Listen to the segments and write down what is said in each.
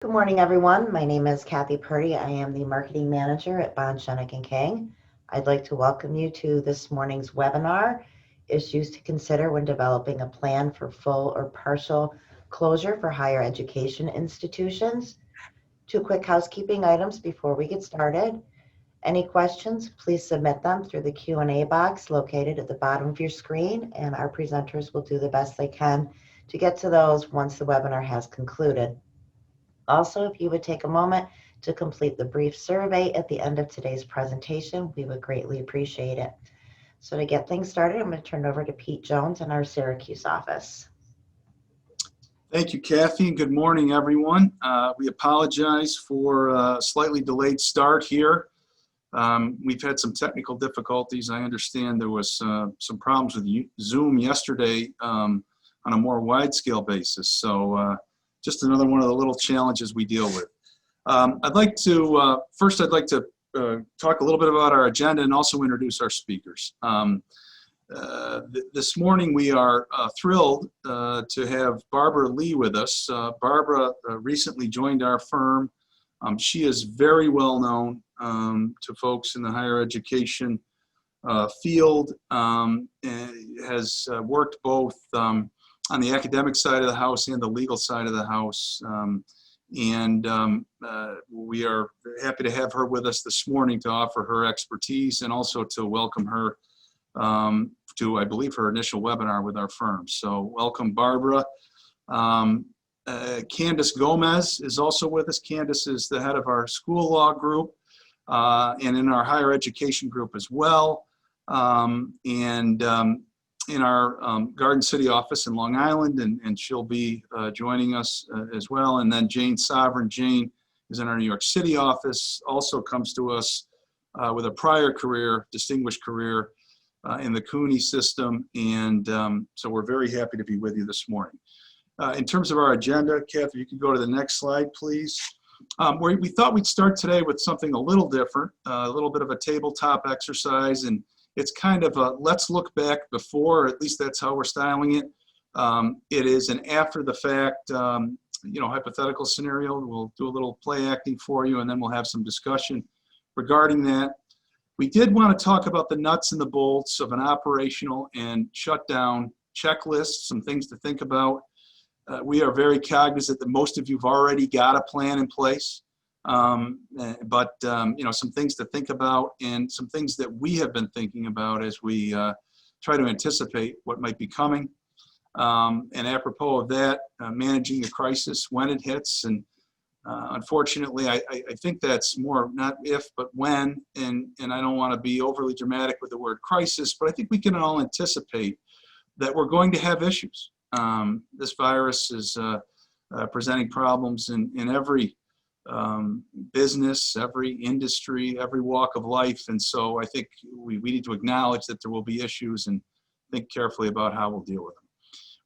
Good morning, everyone. My name is Kathy Purdy. I am the Marketing Manager at Schoeneck King. I'd like to welcome you to this morning's webinar, Issues to Consider when Developing a Plan for Full or Partial Closure for Higher Education Institutions. Two quick housekeeping items before we get started. Any questions, please submit them through the Q&A box located at the bottom of your screen, and our presenters will do the best they can to get to those once the webinar has concluded. Also, if you would take a moment to complete the brief survey at the end of today's presentation, we would greatly appreciate it. So to get things started, I'm going to turn it over to Pete Jones in our Syracuse office. Thank you, Kathy. Good morning, everyone. We apologize for a slightly delayed start here. We've had some technical difficulties. I understand there was some problems with Zoom yesterday on a more wide-scale basis. So just another one of the little challenges we deal with. I'd like to, first I'd like to talk a little bit about our agenda and also introduce our speakers. This morning we are thrilled to have Barbara Lee with us. Barbara recently joined our firm. She is very well known to folks in the higher education field, and has worked both on the academic side of the house and the legal side of the house. We are happy to have her with us this morning to offer her expertise and also to welcome her to, I believe, her initial webinar with our firm. So welcome, Barbara. Candace Gomez is also with us. Candace is the head of our school law group and in our higher education group as well. In our Garden City office in Long Island, and she'll be joining us as well. And then Jane Sovereign. Jane is in our New York City office, also comes to us with a prior career, distinguished career in the CUNY system. And so we're very happy to be with you this morning. In terms of our agenda, Kathy, you can go to the next slide, please. We thought we'd start today with something a little different, a little bit of a tabletop exercise, and it's kind of a let's look back before, or at least that's how we're styling it. It is an after the fact, hypothetical scenario. We'll do a little play acting for you, and then we'll have some discussion regarding that. We did want to talk about the nuts and the bolts of an operational and shutdown checklist, some things to think about. We are very cognizant that most of you've already got a plan in place. But some things to think about and some things that we have been thinking about as we try to anticipate what might be coming. And apropos of that, managing a crisis when it hits. And unfortunately, I think that's more not if, but when. And I don't want to be overly dramatic with the word crisis, but I think we can all anticipate that we're going to have issues. This virus is presenting problems in every business, every industry, every walk of life. And so I think we need to acknowledge that there will be issues and think carefully about how we'll deal with them.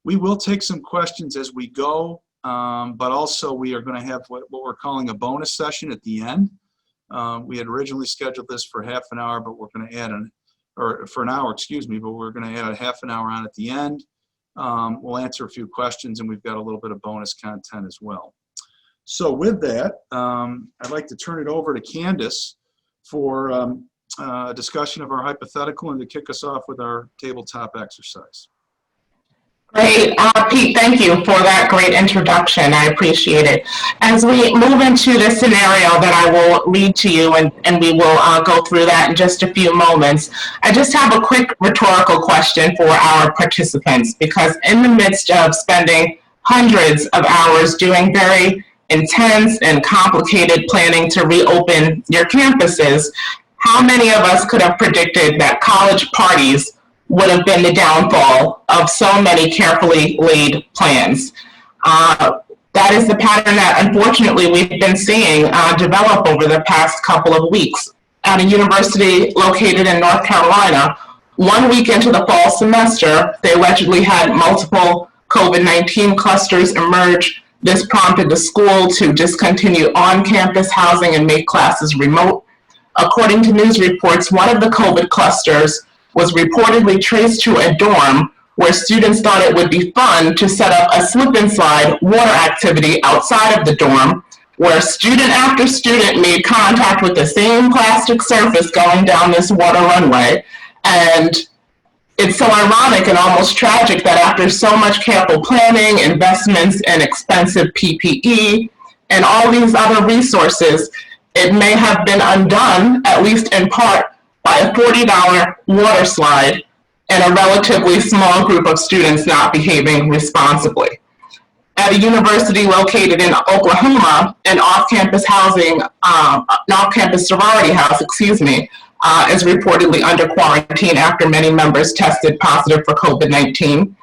We will take some questions as we go, but also we are going to have what we're calling a bonus session at the end. We had originally scheduled this for half an hour, but we're going to add for an hour, excuse me, but we're going to add a half an hour on at the end. We'll answer a few questions, and we've got a little bit of bonus content as well. So with that, I'd like to turn it over to Candace for a discussion of our hypothetical and to kick us off with our tabletop exercise. Great. Pete, thank you for that great introduction. I appreciate it. As we move into the scenario that I will read to you, and we will go through that in just a few moments, I just have a quick rhetorical question for our participants, because in the midst of spending hundreds of hours doing very intense and complicated planning to reopen your campuses, how many of us could have predicted that college parties would have been the downfall of so many carefully laid plans? That is the pattern that unfortunately we've been seeing develop over the past couple of weeks. At a university located in North Carolina, 1 week into the fall semester, they allegedly had multiple COVID-19 clusters emerge. This prompted the school to discontinue on-campus housing and make classes remote. According to news reports, one of the COVID clusters was reportedly traced to a dorm where students thought it would be fun to set up a slip and slide water activity outside of the dorm, where student after student made contact with the same plastic surface going down this water runway. And it's so ironic and almost tragic that after so much careful planning, investments in expensive PPE, and all these other resources, it may have been undone, at least in part, by a $40 water slide and a relatively small group of students not behaving responsibly. At a university located in Oklahoma, an off-campus sorority house, is reportedly under quarantine after many members tested positive for COVID-19.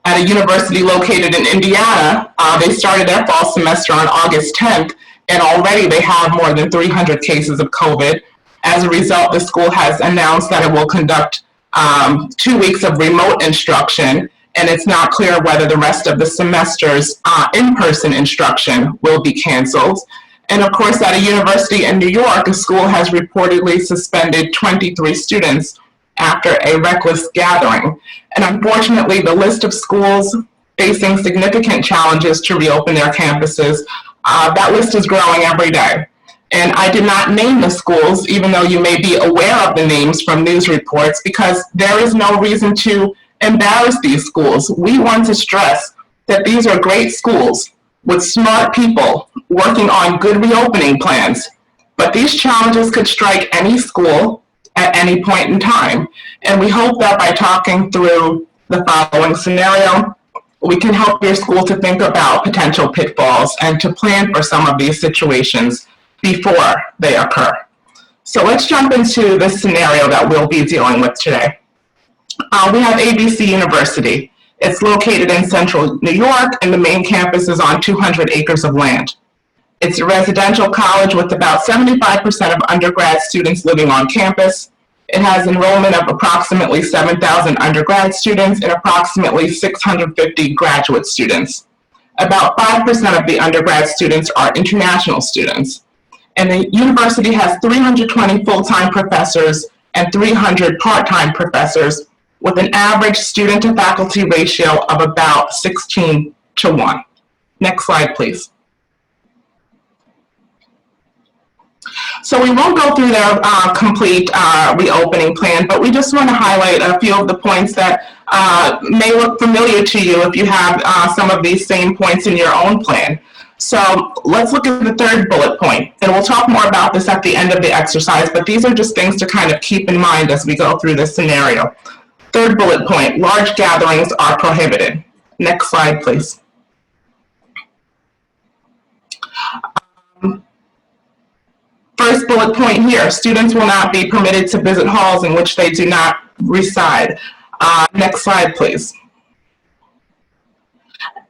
At a university located in Indiana, they started their fall semester on August 10th, and already they have more than 300 cases of COVID. As a result, the school has announced that it will conduct 2 weeks of remote instruction, and it's not clear whether the rest of the semester's in-person instruction will be canceled. And of course, at a university in New York, a school has reportedly suspended 23 students after a reckless gathering. And unfortunately, the list of schools facing significant challenges to reopen their campuses, that list is growing every day. And I did not name the schools, even though you may be aware of the names from news reports, because there is no reason to embarrass these schools. We want to stress that these are great schools with smart people working on good reopening plans. But these challenges could strike any school at any point in time. And we hope that by talking through the following scenario, we can help your school to think about potential pitfalls and to plan for some of these situations before they occur. So let's jump into the scenario that we'll be dealing with today. We have ABC University. It's located in central New York, and the main campus is on 200 acres of land. It's a residential college with about 75% of undergrad students living on campus. It has enrollment of approximately 7,000 undergrad students and approximately 650 graduate students. About 5% of the undergrad students are international students. And the university has 320 full-time professors and 300 part-time professors, with an average student to faculty ratio of about 16:1. Next slide, please. So we won't go through their complete reopening plan, but we just want to highlight a few of the points that may look familiar to you if you have some of these same points in your own plan. So let's look at the third bullet point, and we'll talk more about this at the end of the exercise, but these are just things to kind of keep in mind as we go through this scenario. Third bullet point, large gatherings are prohibited. Next slide, please. First bullet point here, students will not be permitted to visit halls in which they do not reside. Next slide, please.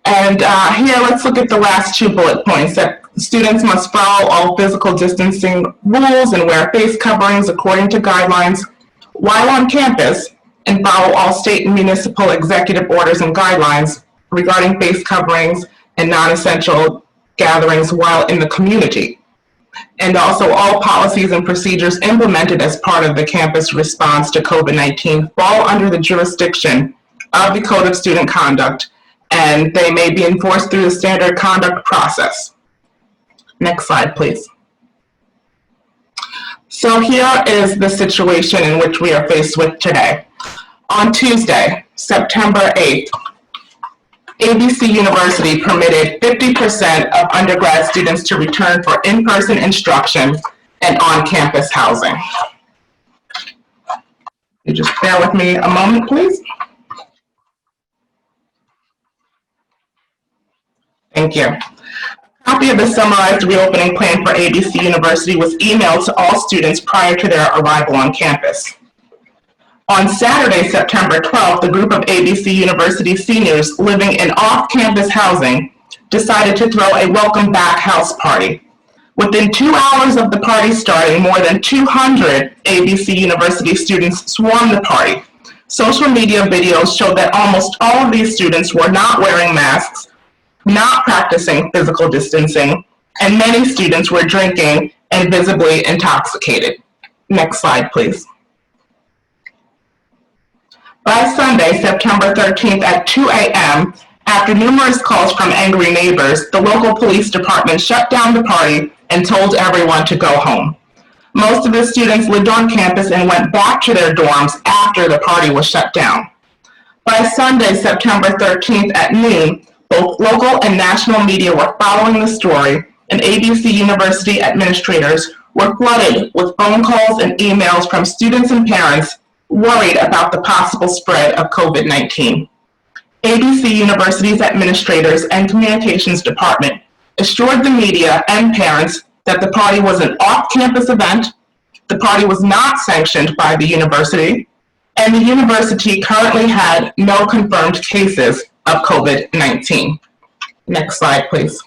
And here, let's look at the last two bullet points, that students must follow all physical distancing rules and wear face coverings according to guidelines while on campus, and follow all state and municipal executive orders and guidelines regarding face coverings and non-essential gatherings while in the community. And also all policies and procedures implemented as part of the campus response to COVID-19 fall under the jurisdiction of the Code of Student Conduct, and they may be enforced through the standard conduct process. Next slide, please. So here is the situation in which we are faced with today. On Tuesday, September 8th, ABC University permitted 50% of undergrad students to return for in-person instruction and on-campus housing. You just bear with me a moment, please. Thank you. A copy of the summarized reopening plan for ABC University was emailed to all students prior to their arrival on campus. On Saturday, September 12th, a group of ABC University seniors living in off-campus housing decided to throw a welcome back house party. Within 2 hours of the party starting, more than 200 ABC University students swarmed the party. Social media videos showed that almost all of these students were not wearing masks, not practicing physical distancing, and many students were drinking and visibly intoxicated. Next slide, please. By Sunday, September 13th at 2 a.m., After numerous calls from angry neighbors, the local police department shut down the party and told everyone to go home. Most of the students lived on campus and went back to their dorms after the party was shut down. By Sunday, September 13th at noon, both local and national media were following the story, and ABC University administrators were flooded with phone calls and emails from students and parents worried about the possible spread of COVID-19. ABC University's administrators and communications department assured the media and parents that the party was an off-campus event, the party was not sanctioned by the university, and the university currently had no confirmed cases of COVID-19. Next slide, please.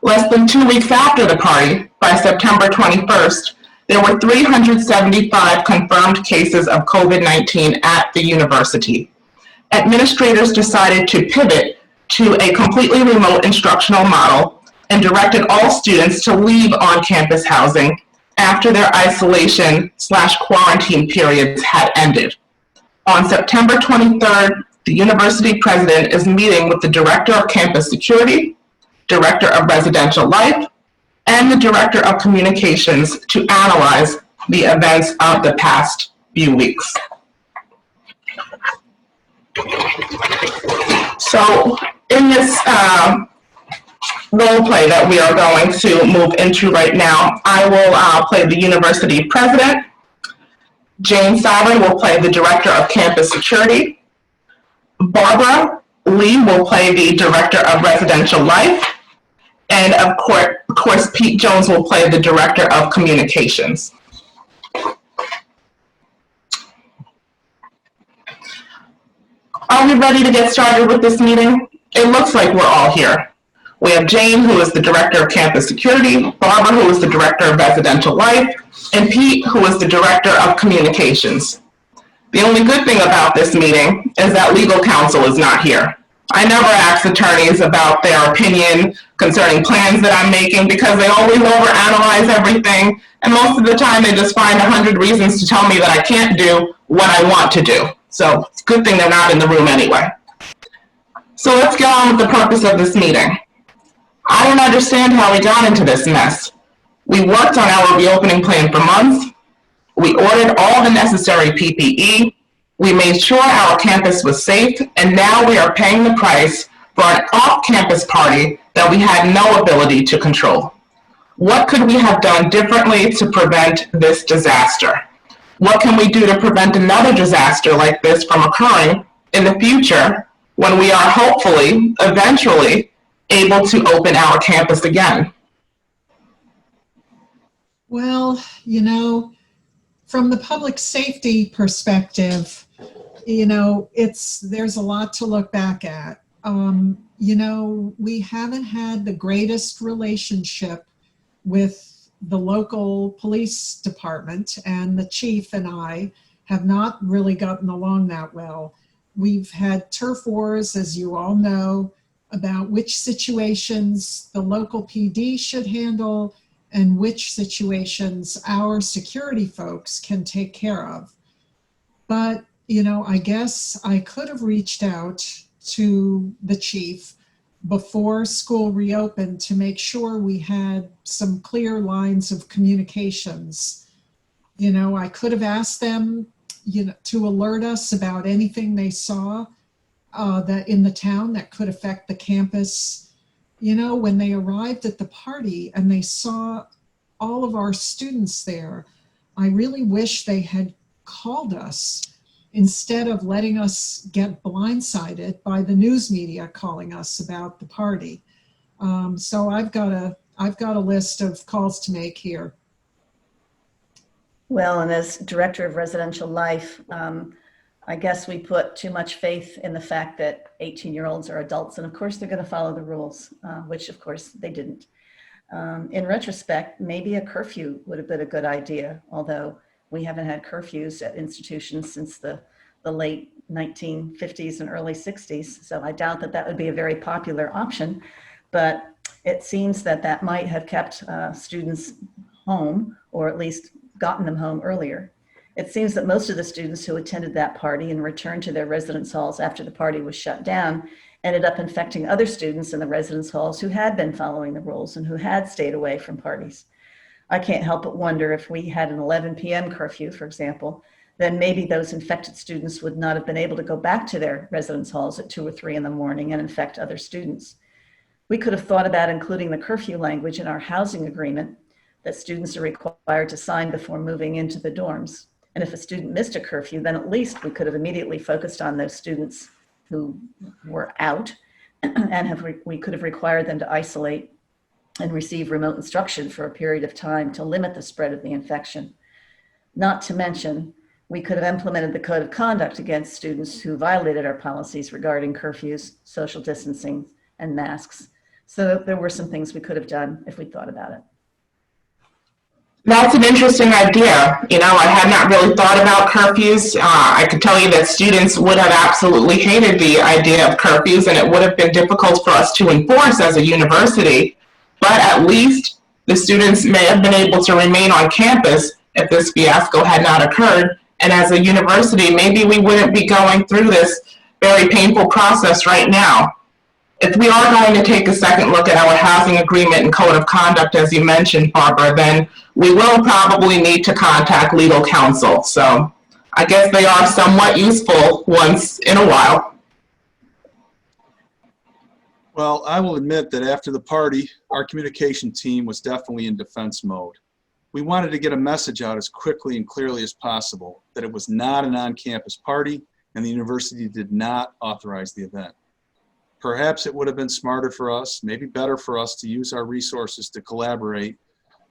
Less than 2 weeks after the party, by September 21st, there were 375 confirmed cases of COVID-19 at the university. Administrators decided to pivot to a completely remote instructional model and directed all students to leave on-campus housing after their isolation/quarantine periods had ended. On September 23rd, the university president is meeting with the director of campus security, director of residential life, and the director of communications to analyze the events of the past few weeks. So in this role play that we are going to move into right now, I will play the university president. Jane Sovereign will play the director of campus security. Barbara Lee will play the director of residential life. And of course, Pete Jones will play the director of communications. Are we ready to get started with this meeting? It looks like we're all here. We have Jane, who is the director of campus security, Barbara, who is the director of residential life, and Pete, who is the director of communications. The only good thing about this meeting is that legal counsel is not here. I never ask attorneys about their opinion concerning plans that I'm making because they always overanalyze everything, and most of the time they just find 100 reasons to tell me that I can't do what I want to do. So it's a good thing they're not in the room anyway. So let's get on with the purpose of this meeting. I don't understand how we got into this mess. We worked on our reopening plan for months. We ordered all the necessary PPE. We made sure our campus was safe, and now we are paying the price for an off-campus party that we had no ability to control. What could we have done differently to prevent this disaster? What can we do to prevent another disaster like this from occurring in the future when we are hopefully, eventually, able to open our campus again? Well, you know, from the public safety perspective, you know, there's a lot to look back at. You know, we haven't had the greatest relationship with the local police department, and the chief and I have not really gotten along that well. We've had turf wars, as you all know, about which situations the local PD should handle and which situations our security folks can take care of. But, you know, I guess I could have reached out to the chief before school reopened to make sure we had some clear lines of communications. You know, I could have asked them, you know, to alert us about anything they saw that in the town that could affect the campus. You know, when they arrived at the party and they saw all of our students there, I really wish they had called us instead of letting us get blindsided by the news media calling us about the party. So I've got a list of calls to make here. Well, and as director of residential life, I guess we put too much faith in the fact that 18-year-olds are adults, and of course they're going to follow the rules, which of course they didn't. In retrospect, maybe a curfew would have been a good idea, although we haven't had curfews at institutions since the late 1950s and early 60s, so I doubt that that would be a very popular option, but it seems that that might have kept students home, or at least gotten them home earlier. It seems that most of the students who attended that party and returned to their residence halls after the party was shut down ended up infecting other students in the residence halls who had been following the rules and who had stayed away from parties. I can't help but wonder if we had an 11 p.m. curfew, for example, then maybe those infected students would not have been able to go back to their residence halls at 2 or 3 in the morning and infect other students. We could have thought about including the curfew language in our housing agreement that students are required to sign before moving into the dorms. And if a student missed a curfew, then at least we could have immediately focused on those students who were out and we could have required them to isolate and receive remote instruction for a period of time to limit the spread of the infection. Not to mention, we could have implemented the code of conduct against students who violated our policies regarding curfews, social distancing, and masks. So there were some things we could have done if we thought about it. That's an interesting idea. You know, I had not really thought about curfews. I could tell you that students would have absolutely hated the idea of curfews, and it would have been difficult for us to enforce as a university. But at least the students may have been able to remain on campus if this fiasco had not occurred. And as a university, maybe we wouldn't be going through this very painful process right now. If we are going to take a second look at our housing agreement and code of conduct, as you mentioned, Barbara, then we will probably need to contact legal counsel. So I guess they are somewhat useful once in a while. Well, I will admit that after the party, our communication team was definitely in defense mode. We wanted to get a message out as quickly and clearly as possible that it was not an on-campus party and the university did not authorize the event. Perhaps it would have been smarter for us, maybe better for us, to use our resources to collaborate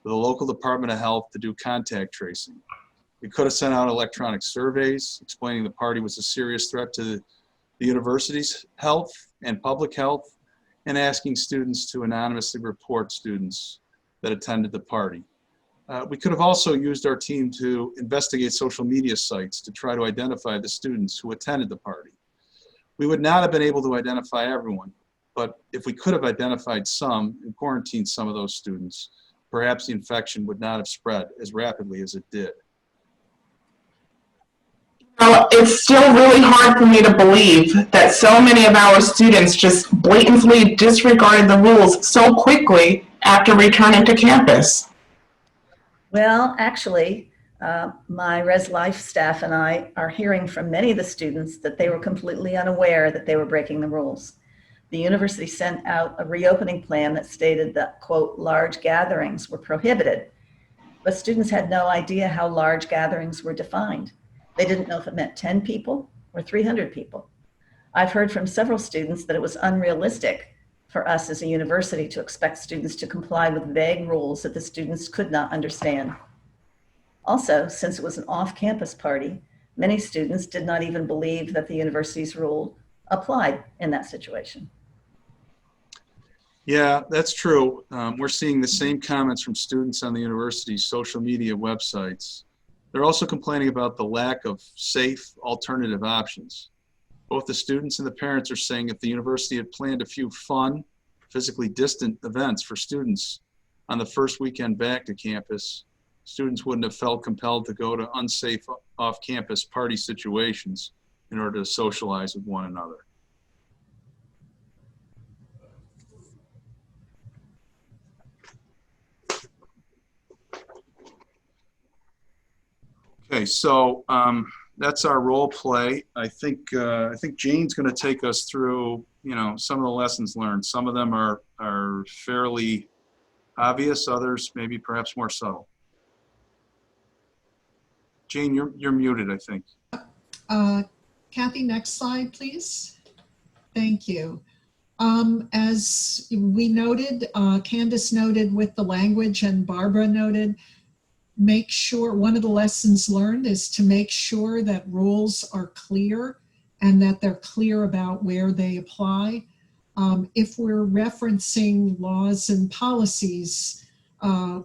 with the local Department of Health to do contact tracing. We could have sent out electronic surveys explaining the party was a serious threat to the university's health and public health, and asking students to anonymously report students that attended the party. We could have also used our team to investigate social media sites to try to identify the students who attended the party. We would not have been able to identify everyone, but if we could have identified some and quarantined some of those students, perhaps the infection would not have spread as rapidly as it did. Well, it's still really hard for me to believe that so many of our students just blatantly disregarded the rules so quickly after returning to campus. Well, actually, my Res Life staff and I are hearing from many of the students that they were completely unaware that they were breaking the rules. The university sent out a reopening plan that stated that, quote, large gatherings were prohibited, but students had no idea how large gatherings were defined. They didn't know if it meant 10 people or 300 people. I've heard from several students that it was unrealistic for us as a university to expect students to comply with vague rules that the students could not understand. Also, since it was an off-campus party, many students did not even believe that the university's rule applied in that situation. Yeah, that's true. We're seeing the same comments from students on the university's social media websites. They're also complaining about the lack of safe alternative options. Both the students and the parents are saying if the university had planned a few fun, physically distant events for students on the first weekend back to campus, students wouldn't have felt compelled to go to unsafe off-campus party situations in order to socialize with one another. Okay, so that's our role play. I think Jane's going to take us through, some of the lessons learned. Some of them are fairly obvious, others maybe perhaps more subtle. Jane, you're muted, I think. Kathy, next slide, please. Thank you. As we noted, Candace noted with the language and Barbara noted, make sure, one of the lessons learned is to make sure that rules are clear and that they're clear about where they apply. If we're referencing laws and policies,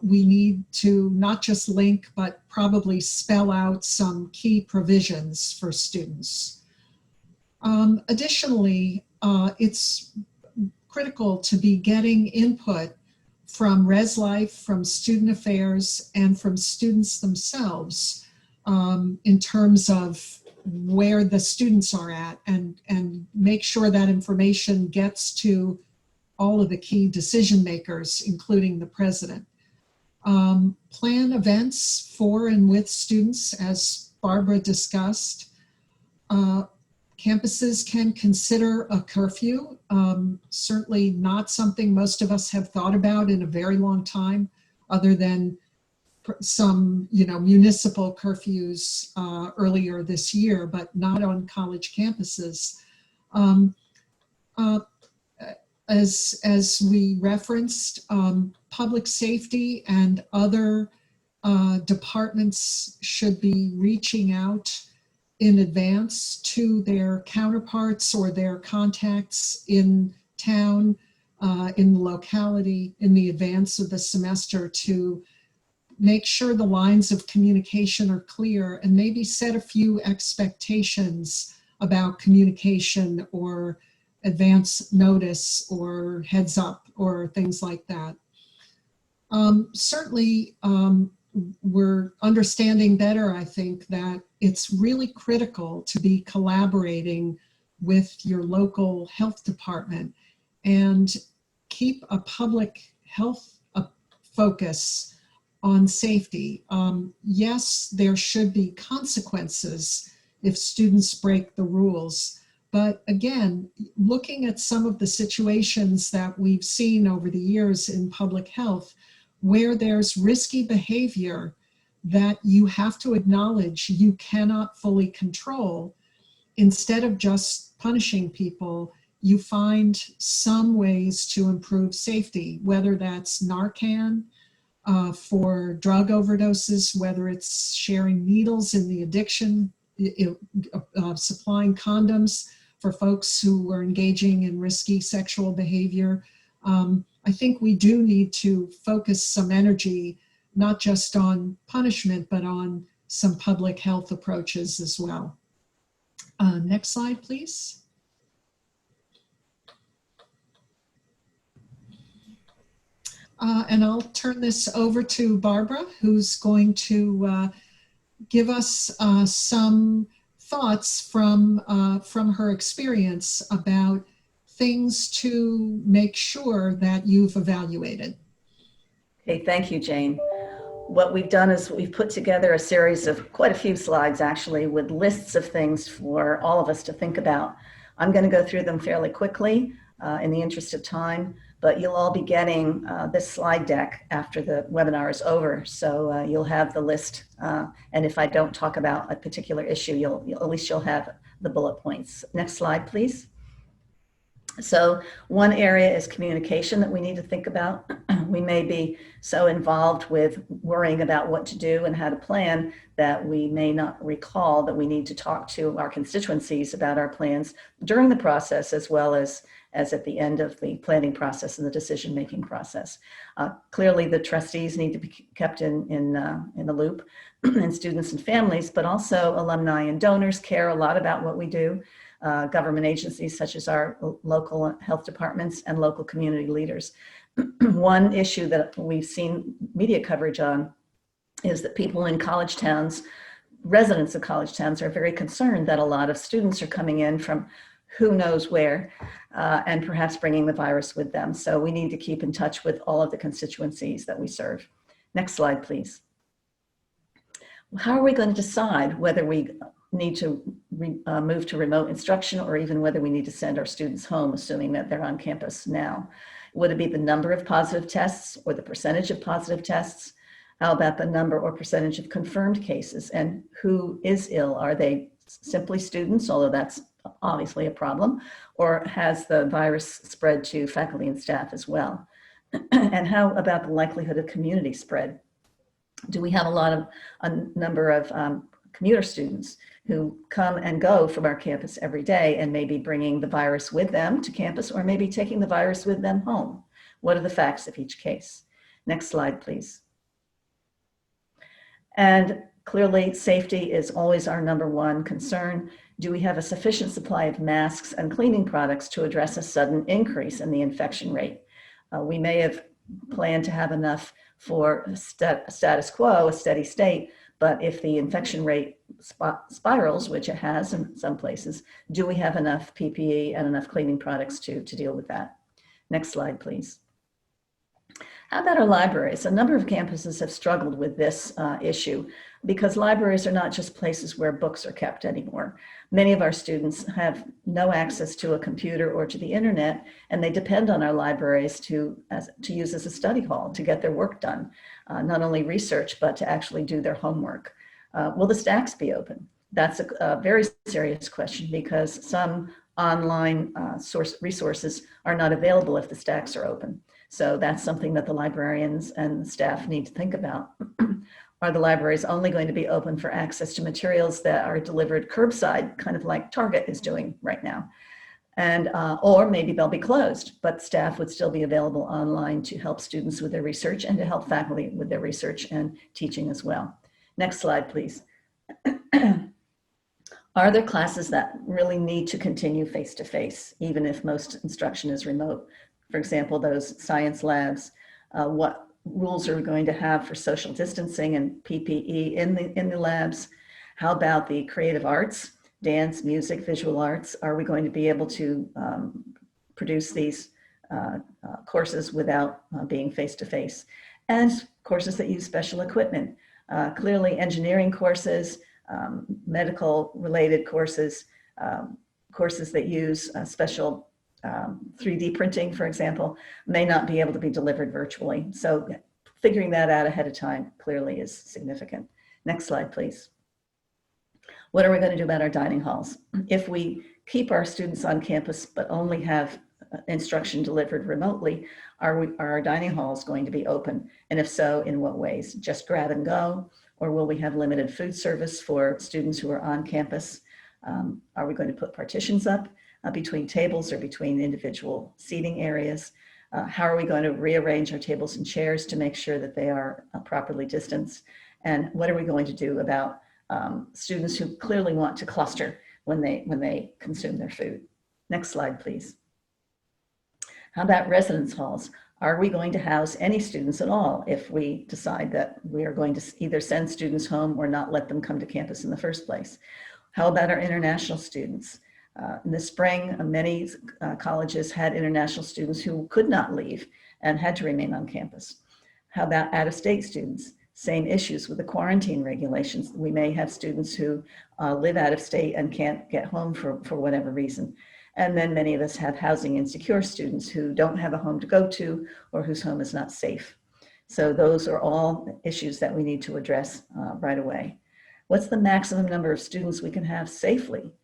we need to not just link, but probably spell out some key provisions for students. Additionally, it's critical to be getting input from Res Life, from Student Affairs, and from students themselves in terms of where the students are at, and make sure that information gets to all of the key decision makers, including the president. Plan events for and with students, as Barbara discussed. Campuses can consider a curfew. Certainly not something most of us have thought about in a very long time, other than some, municipal curfews earlier this year, but not on college campuses. As we referenced, public safety and other departments should be reaching out in advance to their counterparts or their contacts in town, in the locality, in the advance of the semester, to make sure the lines of communication are clear, and maybe set a few expectations about communication or advance notice or heads up or things like that. Certainly, we're understanding better, I think, that it's really critical to be collaborating with your local health department and keep a public health focus on safety. Yes, there should be consequences if students break the rules. But again, looking at some of the situations that we've seen over the years in public health, where there's risky behavior that you have to acknowledge you cannot fully control, instead of just punishing people, you find some ways to improve safety, whether that's Narcan for drug overdoses, whether it's sharing needles in the addiction, supplying condoms for folks who are engaging in risky sexual behavior. I think we do need to focus some energy, not just on punishment, but on some public health approaches as well. Next slide, please. And I'll turn this over to Barbara, who's going to give us some thoughts from her experience about things to make sure that you've evaluated. Okay, thank you, Jane. What we've done is we've put together a series of quite a few slides, actually, with lists of things for all of us to think about. I'm going to go through them fairly quickly in the interest of time, but you'll all be getting this slide deck after the webinar is over. So you'll have the list. And if I don't talk about a particular issue, at least you'll have the bullet points. Next slide, please. So one area is communication that we need to think about. We may be so involved with worrying about what to do and how to plan that we may not recall that we need to talk to our constituencies about our plans during the process, as well as at the end of the planning process and the decision-making process. Clearly, the trustees need to be kept in the loop, and students and families, but also alumni and donors care a lot about what we do. Government agencies such as our local health departments and local community leaders. One issue that we've seen media coverage on is that people in college towns, residents of college towns, are very concerned that a lot of students are coming in from who knows where, and perhaps bringing the virus with them. So we need to keep in touch with all of the constituencies that we serve. Next slide, please. How are we going to decide whether we need to move to remote instruction, or even whether we need to send our students home, assuming that they're on campus now? Would it be the number of positive tests or the percentage of positive tests? How about the number or percentage of confirmed cases? And who is ill? Are they simply students, although that's obviously a problem, or has the virus spread to faculty and staff as well? And how about the likelihood of community spread? Do we have a number of commuter students who come and go from our campus every day and maybe bringing the virus with them to campus, or maybe taking the virus with them home? What are the facts of each case? Next slide, please. And clearly, safety is always our number one concern. Do we have a sufficient supply of masks and cleaning products to address a sudden increase in the infection rate? We may have planned to have enough for status quo, a steady state, But if the infection rate spirals, which it has in some places, do we have enough PPE and enough cleaning products to deal with that? Next slide, please. How about our libraries? A number of campuses have struggled with this issue because libraries are not just places where books are kept anymore. Many of our students have no access to a computer or to the internet, and they depend on our libraries to use as a study hall to get their work done, not only research, but to actually do their homework. Will the stacks be open? That's a very serious question because some online resources are not available if the stacks are open. So that's something that the librarians and the staff need to think about. Are the libraries only going to be open for access to materials that are delivered curbside, kind of like Target is doing right now? And, or maybe they'll be closed, but staff would still be available online to help students with their research and to help faculty with their research and teaching as well. Next slide, please. Are there classes that really need to continue face-to-face, even if most instruction is remote? For example, those science labs, what rules are we going to have for social distancing and PPE in the labs? How about the creative arts, dance, music, visual arts? Are we going to be able to produce these courses without being face-to-face? And courses that use special equipment. Clearly engineering courses, medical related courses, courses that use special 3D printing, for example, may not be able to be delivered virtually. So figuring that out ahead of time clearly is significant. Next slide, please. What are we going to do about our dining halls? If we keep our students on campus but only have instruction delivered remotely, are our dining halls going to be open? And if so, in what ways? Just grab and go? Or will we have limited food service for students who are on campus? Are we going to put partitions up between tables or between individual seating areas? How are we going to rearrange our tables and chairs to make sure that they are properly distanced? And what are we going to do about students who clearly want to cluster when they consume their food? Next slide, please. How about residence halls? Are we going to house any students at all if we decide that we are going to either send students home or not let them come to campus in the first place? How about our international students? In the spring, many colleges had international students who could not leave and had to remain on campus. How about out-of-state students? Same issues with the quarantine regulations. We may have students who live out of state and can't get home for whatever reason. And then many of us have housing insecure students who don't have a home to go to or whose home is not safe. So those are all issues that we need to address right away. What's the maximum number of students we can have safely?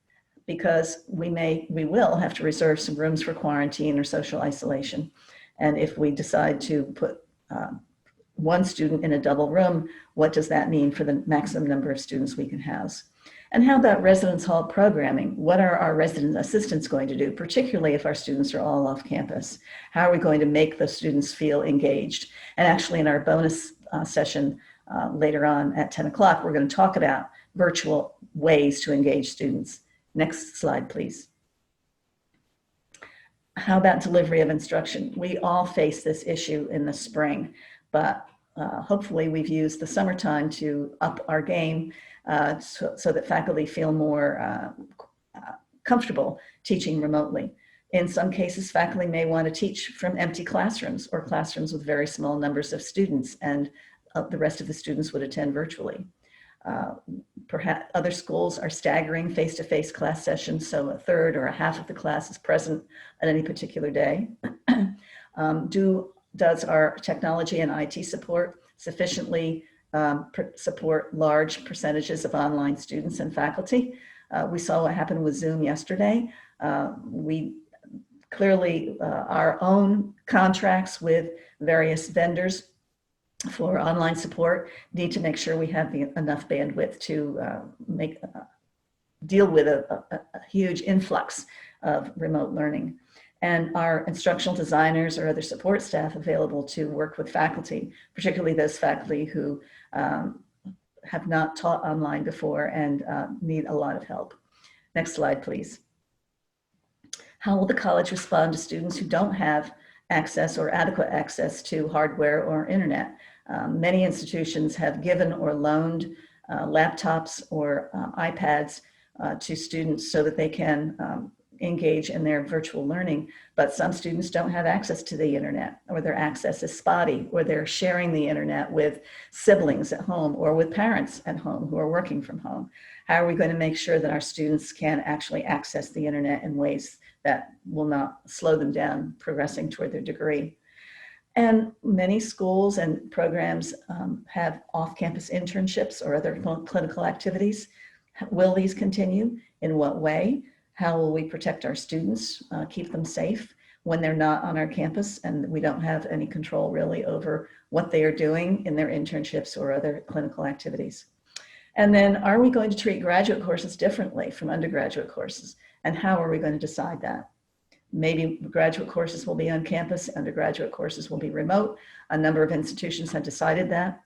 Because we will have to reserve some rooms for quarantine or social isolation. And if we decide to put one student in a double room, what does that mean for the maximum number of students we can house? And how about residence hall programming? What are our resident assistants going to do, particularly if our students are all off campus? How are we going to make the students feel engaged? And actually in our bonus session later on at 10 o'clock, we're going to talk about virtual ways to engage students. Next slide, please. How about delivery of instruction? We all face this issue in the spring, but hopefully we've used the summertime to up our game so that faculty feel more comfortable teaching remotely. In some cases, faculty may want to teach from empty classrooms or classrooms with very small numbers of students, and the rest of the students would attend virtually. Perhaps other schools are staggering face-to-face class sessions, so a third or a half of the class is present at any particular day. Does our technology and IT support sufficiently support large percentages of online students and faculty? We saw what happened with Zoom yesterday. We clearly, our own contracts with various vendors for online support need to make sure we have enough bandwidth to deal with a huge influx of remote learning. And our instructional designers or other support staff available to work with faculty, particularly those faculty who have not taught online before and need a lot of help. Next slide, please. How will the college respond to students who don't have access or adequate access to hardware or internet? Many institutions have given or loaned laptops or iPads to students so that they can engage in their virtual learning. But some students don't have access to the internet, or their access is spotty, or they're sharing the internet with siblings at home or with parents at home who are working from home. How are we going to make sure that our students can actually access the internet in ways that will not slow them down progressing toward their degree? And many schools and programs have off-campus internships or other clinical activities. Will these continue? In what way? How will we protect our students, keep them safe when they're not on our campus and we don't have any control really over what they are doing in their internships or other clinical activities? And then, are we going to treat graduate courses differently from undergraduate courses? And how are we going to decide that? Maybe graduate courses will be on campus, undergraduate courses will be remote. A number of institutions have decided that,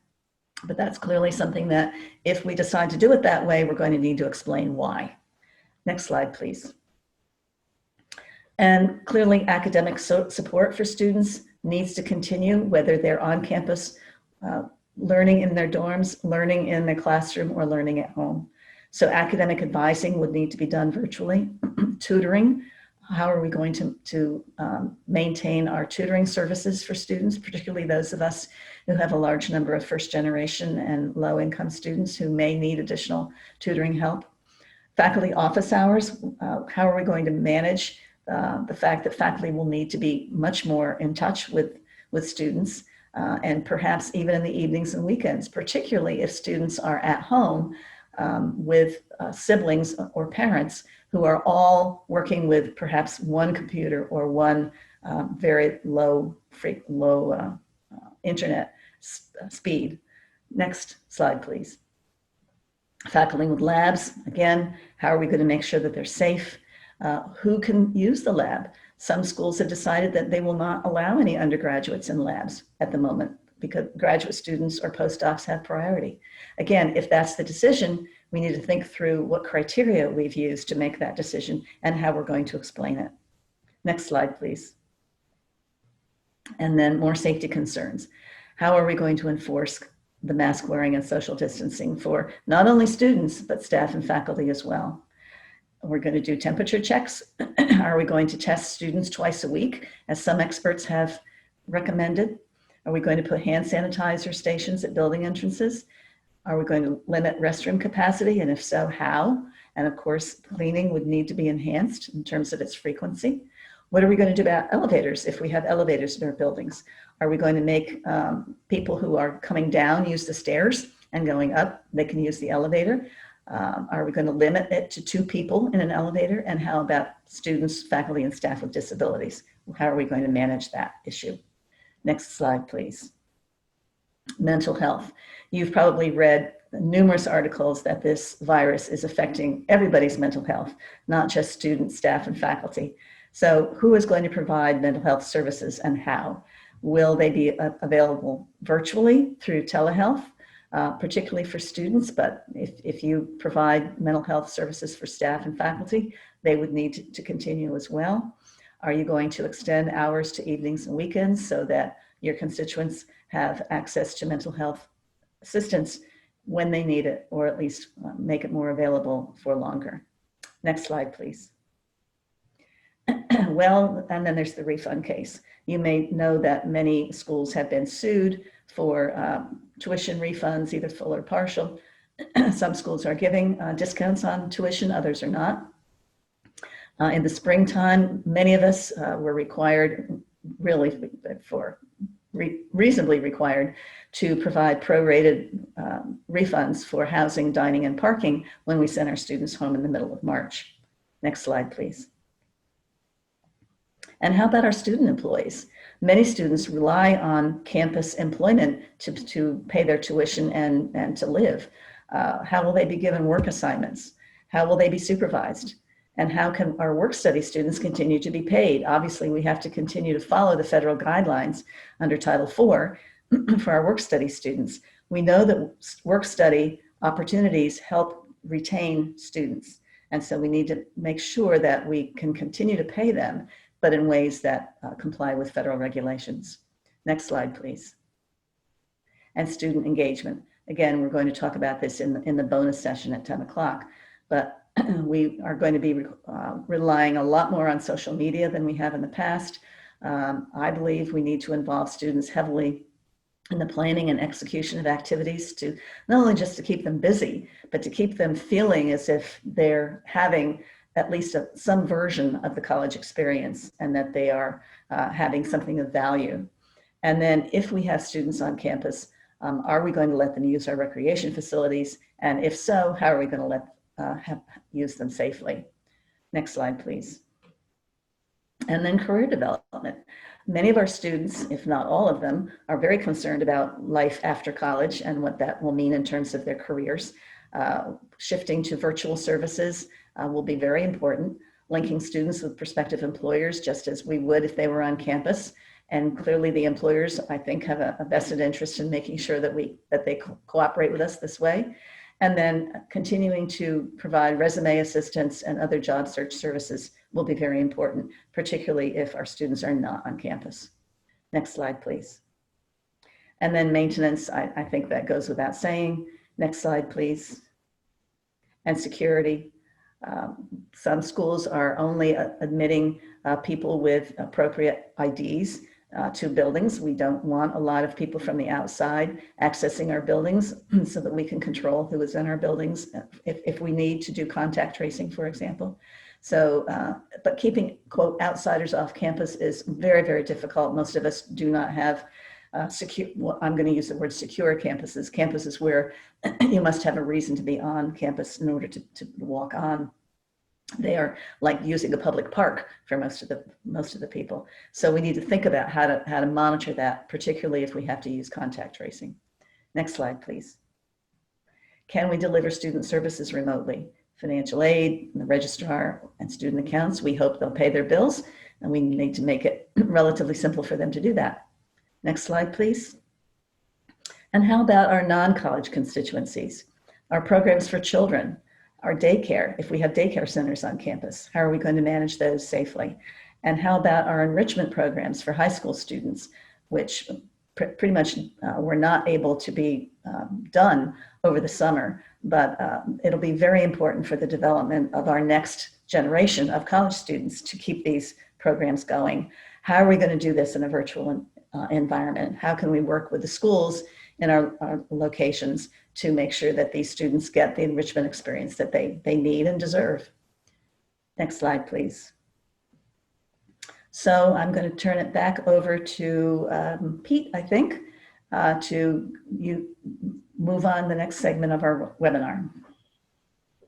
but that's clearly something that if we decide to do it that way, we're going to need to explain why. Next slide, please. And clearly, academic support for students needs to continue, whether they're on campus, learning in their dorms, learning in their classroom, or learning at home. So academic advising would need to be done virtually. Tutoring, how are we going to maintain our tutoring services for students, particularly those of us who have a large number of first generation and low income students who may need additional tutoring help? Faculty office hours, how are we going to manage the fact that faculty will need to be much more in touch with students and perhaps even in the evenings and weekends, particularly if students are at home with siblings or parents who are all working with perhaps one computer or one very low internet speed. Next slide, please. Faculty with labs, again, how are we going to make sure that they're safe? Who can use the lab? Some schools have decided that they will not allow any undergraduates in labs at the moment because graduate students or postdocs have priority. Again, if that's the decision, we need to think through what criteria we've used to make that decision and how we're going to explain it. Next slide, please. And then more safety concerns. How are we going to enforce the mask wearing and social distancing for not only students, but staff and faculty as well? We're going to do temperature checks. Are we going to test students twice a week, as some experts have recommended? Are we going to put hand sanitizer stations at building entrances? Are we going to limit restroom capacity? And if so, how? And of course, cleaning would need to be enhanced in terms of its frequency. What are we going to do about elevators if we have elevators in our buildings? Are we going to make people who are coming down use the stairs and going up, they can use the elevator? Are we going to limit it to 2 people in an elevator? And how about students, faculty, and staff with disabilities? How are we going to manage that issue? Next slide, please. Mental health. You've probably read numerous articles that this virus is affecting everybody's mental health, not just students, staff, and faculty. So who is going to provide mental health services and how? Will they be available virtually through telehealth? Particularly for students, but if you provide mental health services for staff and faculty, they would need to continue as well. Are you going to extend hours to evenings and weekends so that your constituents have access to mental health assistance when they need it, or at least make it more available for longer? Next slide, please. Well, and then there's the refund case. You may know that many schools have been sued for tuition refunds, either full or partial. Some schools are giving discounts on tuition, others are not. In the springtime, many of us were required, really reasonably required, to provide prorated refunds for housing, dining, and parking when we sent our students home in the middle of March. Next slide, please. And how about our student employees? Many students rely on campus employment to pay their tuition and to live. How will they be given work assignments? How will they be supervised? And how can our work study students continue to be paid? Obviously, we have to continue to follow the federal guidelines under Title IV for our work study students. We know that work study opportunities help retain students. And so we need to make sure that we can continue to pay them, but in ways that comply with federal regulations. Next slide, please. And student engagement. Again, we're going to talk about this in the bonus session at 10 o'clock, but we are going to be relying a lot more on social media than we have in the past. I believe we need to involve students heavily in the planning and execution of activities to not only just to keep them busy, but to keep them feeling as if they're having at least some version of the college experience and that they are having something of value. And then if we have students on campus, are we going to let them use our recreation facilities? And if so, how are we going to use them safely? Next slide, please. And then career development. Many of our students, if not all of them, are very concerned about life after college and what that will mean in terms of their careers. Shifting to virtual services will be very important, linking students with prospective employers just as we would if they were on campus. And clearly the employers, I think, have a vested interest in making sure that they cooperate with us this way. And then continuing to provide resume assistance and other job search services will be very important, particularly if our students are not on campus. Next slide, please. And then maintenance, I think that goes without saying. Next slide, please. And security. Some schools are only admitting people with appropriate IDs to buildings. We don't want a lot of people from the outside accessing our buildings so that we can control who is in our buildings if we need to do contact tracing, for example. So, but keeping, quote, outsiders off campus is very, very difficult. Most of us do not have secure, well, I'm going to use the word secure campuses where you must have a reason to be on campus in order to walk on. They are like using a public park for most of the people. So we need to think about how to monitor that, particularly if we have to use contact tracing. Next slide, please. Can we deliver student services remotely? Financial aid, the registrar, and student accounts, we hope they'll pay their bills, and we need to make it relatively simple for them to do that. Next slide, please. And how about our non-college constituencies? Our programs for children, our daycare, if we have daycare centers on campus, how are we going to manage those safely? And how about our enrichment programs for high school students, which pretty much were not able to be done over the summer, but it'll be very important for the development of our next generation of college students to keep these programs going. How are we going to do this in a virtual environment? How can we work with the schools in our locations to make sure that these students get the enrichment experience that they need and deserve? Next slide, please. So I'm going to turn it back over to Pete, I think, to move on the next segment of our webinar.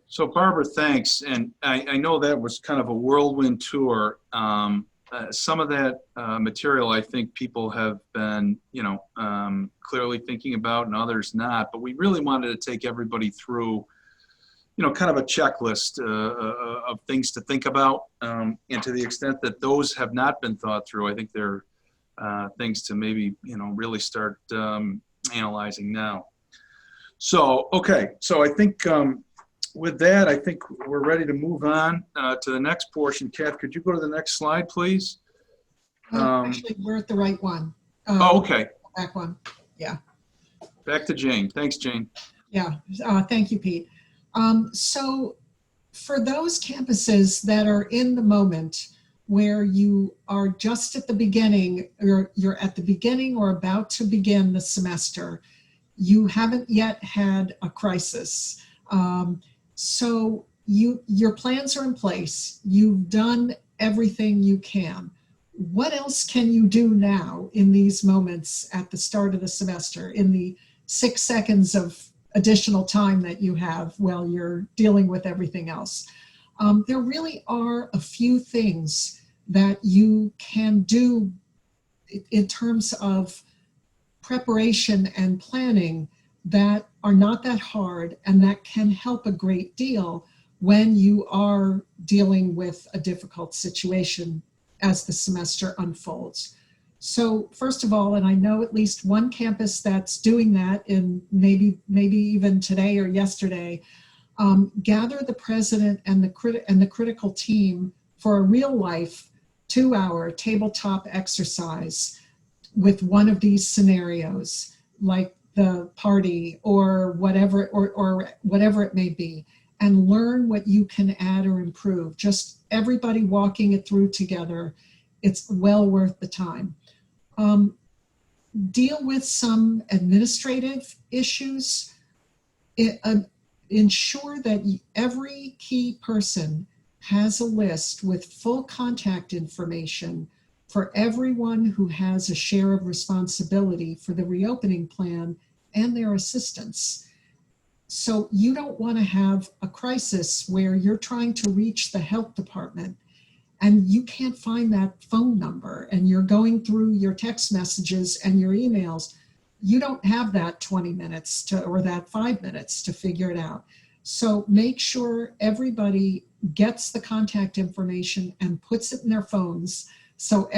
So Barbara, thanks. And I know that was kind of a whirlwind tour. Some of that material, I think people have been, clearly thinking about, and others not. But we really wanted to take everybody through, kind of a checklist of things to think about. And to the extent that those have not been thought through, I think they're things to maybe, really start analyzing now. So, okay. So I think with that, I think we're ready to move on to the next portion. Kat, could you go to the next slide, please? Actually, we're at the right one. Oh, okay. Back one. Yeah. Back to Jane. Thanks, Jane. Yeah. Thank you, Pete. So for those campuses that are in the moment where you are just at the beginning, or you're at the beginning or about to begin the semester, you haven't yet had a crisis. So your plans are in place. You've done everything you can. What else can you do now in these moments at the start of the semester, in the 6 seconds of additional time that you have while you're dealing with everything else? There really are a few things that you can do in terms of preparation and planning that are not that hard and that can help a great deal when you are dealing with a difficult situation as the semester unfolds. So first of all, and I know at least one campus that's doing that, in maybe even today or yesterday, gather the president and the critical team for a real life 2-hour tabletop exercise with one of these scenarios, like the party or whatever, or whatever it may be, and learn what you can add or improve. Just everybody walking it through together, it's well worth the time. Deal with some administrative issues. Ensure that every key person has a list with full contact information for everyone who has a share of responsibility for the reopening plan and their assistants. So you don't want to have a crisis where you're trying to reach the health department and you can't find that phone number and you're going through your text messages and your emails. You don't have that 20 minutes or that 5 minutes to figure it out. So make sure everybody gets the contact information and puts it in their phones. So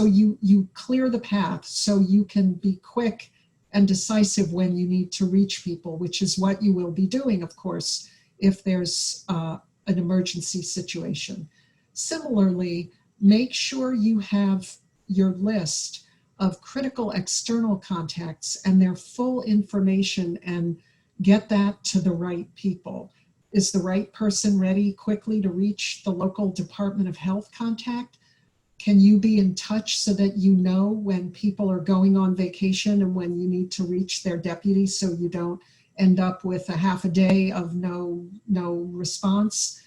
you clear the path so you can be quick and decisive when you need to reach people, which is what you will be doing, of course, if there's an emergency situation. Similarly, make sure you have your list of critical external contacts and their full information and get that to the right people. Is the right person ready quickly to reach the local Department of Health contact? Can you be in touch so that you know when people are going on vacation and when you need to reach their deputy so you don't end up with a half a day of no response?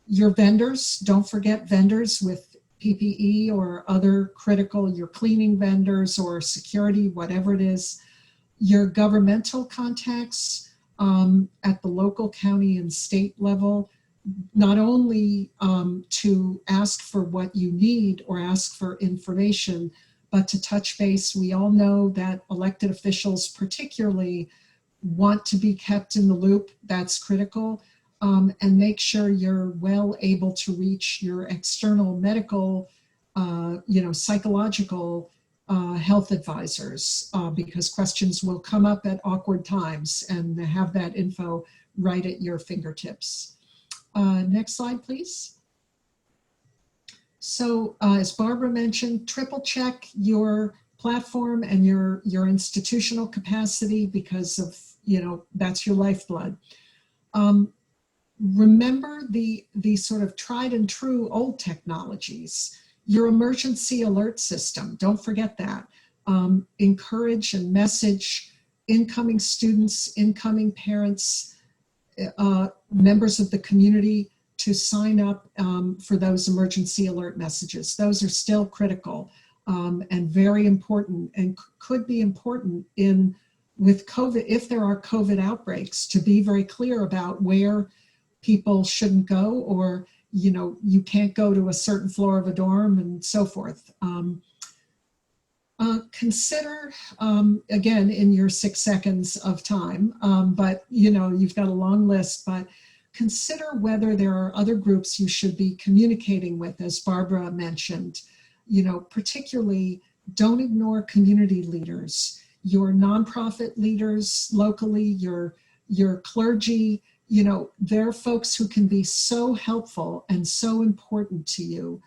Your vendors, don't forget vendors with PPE or other critical, your cleaning vendors or security, whatever it is. Your governmental contacts at the local, county, and state level, not only to ask for what you need or ask for information, but to touch base. We all know that elected officials particularly want to be kept in the loop. That's critical. And make sure you're well able to reach your external medical, psychological health advisors, because questions will come up at awkward times, and have that info right at your fingertips. Next slide, please. So as Barbara mentioned, triple check your platform and your institutional capacity, because of, that's your lifeblood. Remember the sort of tried and true old technologies. Your emergency alert system, don't forget that. Encourage and message incoming students, incoming parents, members of the community to sign up for those emergency alert messages. Those are still critical and very important, and could be important with COVID, if there are COVID outbreaks, to be very clear about where people shouldn't go, or you can't go to a certain floor of a dorm and so forth. Consider, again, in your 6 seconds of time, but you've got a long list, but consider whether there are other groups you should be communicating with, as Barbara mentioned. Particularly, don't ignore community leaders, your nonprofit leaders locally, your clergy. They're folks who can be so helpful and so important to you.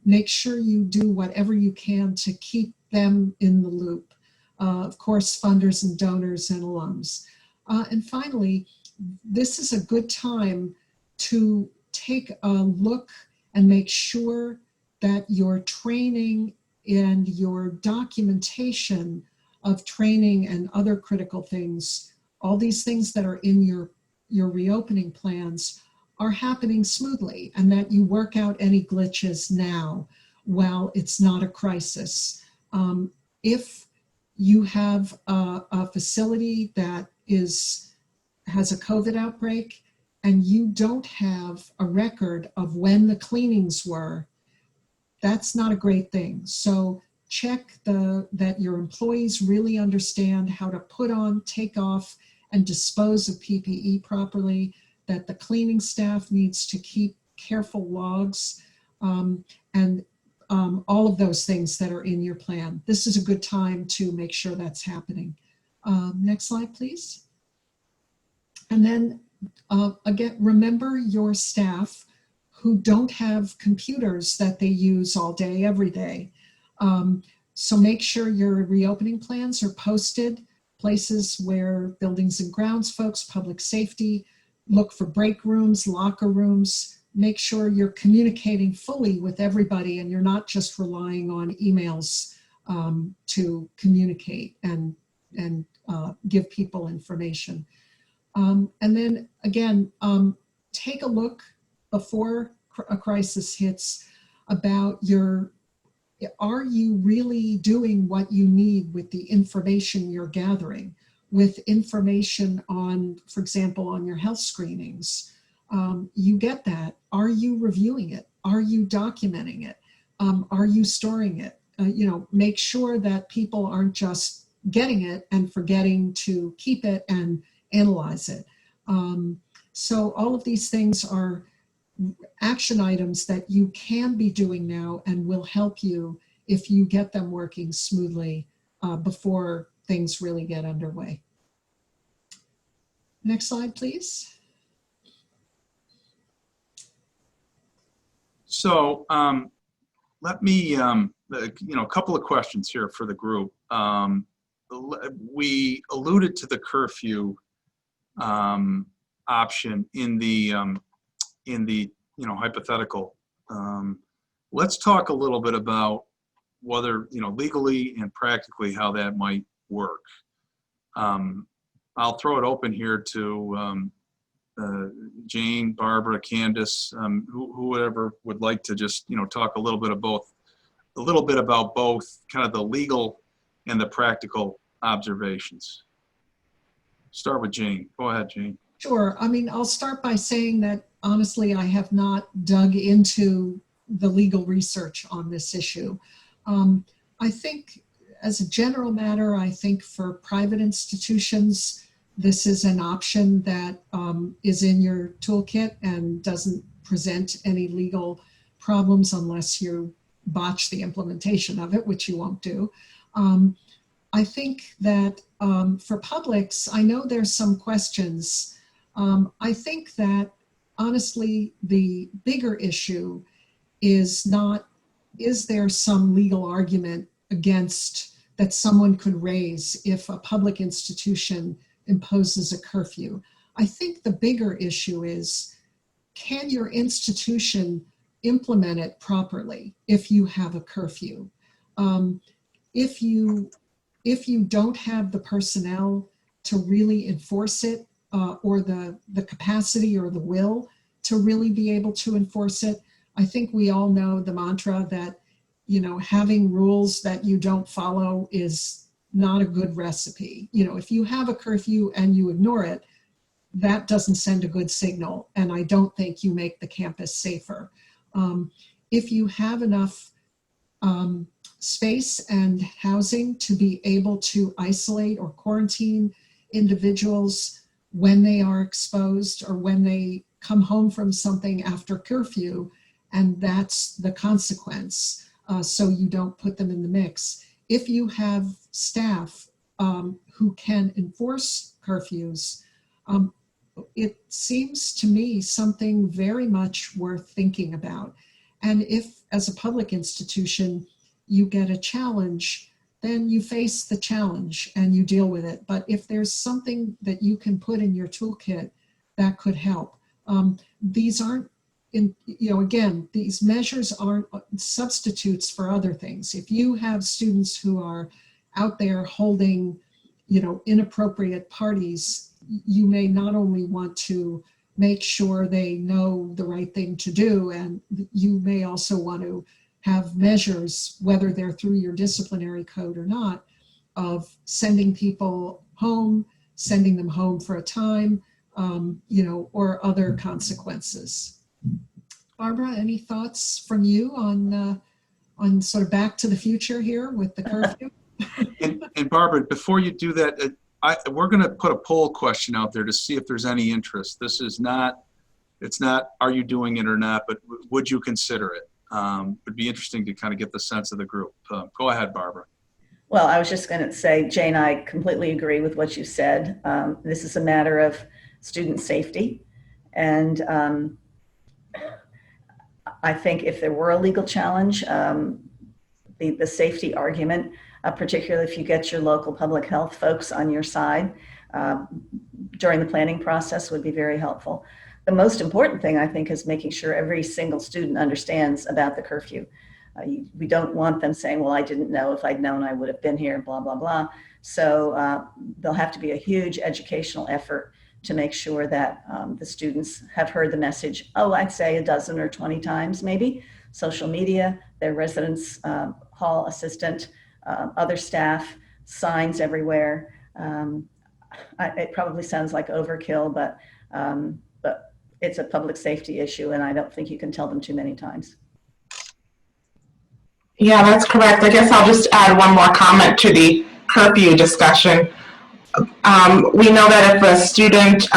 Make sure you do whatever you can to keep them in the loop. Of course, funders and donors and alums. And finally, this is a good time to take a look and make sure that your training and your documentation of training and other critical things, all these things that are in your reopening plans, are happening smoothly, and that you work out any glitches now while it's not a crisis. If you have a facility that has a COVID outbreak and you don't have a record of when the cleanings were, that's not a great thing. So check that your employees really understand how to put on, take off, and dispose of PPE properly, that the cleaning staff needs to keep careful logs, and all of those things that are in your plan. This is a good time to make sure that's happening. Next slide, please. And then again, remember your staff who don't have computers that they use all day, every day. So make sure your reopening plans are posted, places where buildings and grounds folks, public safety, look for break rooms, locker rooms. Make sure you're communicating fully with everybody and you're not just relying on emails to communicate and give people information. And then again, take a look before a crisis hits about are you really doing what you need with the information you're gathering, with information on, for example, on your health screenings? You get that. Are you reviewing it? Are you documenting it? Are you storing it? Make sure that people aren't just getting it and forgetting to keep it and analyze it. So all of these things are action items that you can be doing now and will help you if you get them working smoothly before things really get underway. Next slide, please. So let me, a couple of questions here for the group. We alluded to the curfew option in the hypothetical. Let's talk a little bit about whether, legally and practically how that might work. I'll throw it open here to Jane, Barbara, Candace, whoever would like to just, talk a little bit about both kind of the legal and the practical observations. Start with Jane. Go ahead, Jane. Sure. I mean, I'll start by saying that honestly, I have not dug into the legal research on this issue. I think as a general matter, I think for private institutions, this is an option that is in your toolkit and doesn't present any legal problems unless you botch the implementation of it, which you won't do. I think that for publics, I know there's some questions. I think that honestly, the bigger issue is not, is there some legal argument against that someone could raise if a public institution imposes a curfew? I think the bigger issue is, can your institution implement it properly if you have a curfew? If you don't have the personnel to really enforce it, or the capacity or the will to really be able to enforce it, I think we all know the mantra that, having rules that you don't follow is not a good recipe. If you have a curfew and you ignore it, that doesn't send a good signal, and I don't think you make the campus safer. If you have enough space and housing to be able to isolate or quarantine individuals when they are exposed or when they come home from something after curfew, and that's the consequence, so you don't put them in the mix. If you have staff who can enforce curfews, it seems to me something very much worth thinking about. And if, as a public institution, you get a challenge, then you face the challenge and you deal with it. But if there's something that you can put in your toolkit that could help, these aren't, again, these measures aren't substitutes for other things. If you have students who are out there holding, inappropriate parties, you may not only want to make sure they know the right thing to do, and you may also want to have measures, whether they're through your disciplinary code or not, of sending people home, sending them home for a time, or other consequences. Barbara, any thoughts from you on sort of back to the future here with the curfew? And Barbara, before you do that, we're going to put a poll question out there to see if there's any interest. This is not, it's not, are you doing it or not, but would you consider it? Would be interesting to kind of get the sense of the group. Go ahead, Barbara. Well, I was just going to say, Jane, I completely agree with what you said. This is a matter of student safety. And I think if there were a legal challenge, the safety argument, particularly if you get your local public health folks on your side during the planning process, would be very helpful. The most important thing, I think, is making sure every single student understands about the curfew. We don't want them saying, well, I didn't know. If I'd known, I would have been here, blah, blah, blah. So there'll have to be a huge educational effort to make sure that the students have heard the message, I'd say a dozen or 20 times maybe. Social media, their residence hall assistant, other staff, signs everywhere. It probably sounds like overkill, but it's a public safety issue, and I don't think you can tell them too many times. Yeah, that's correct. I guess I'll just add one more comment to the curfew discussion. We know that if a student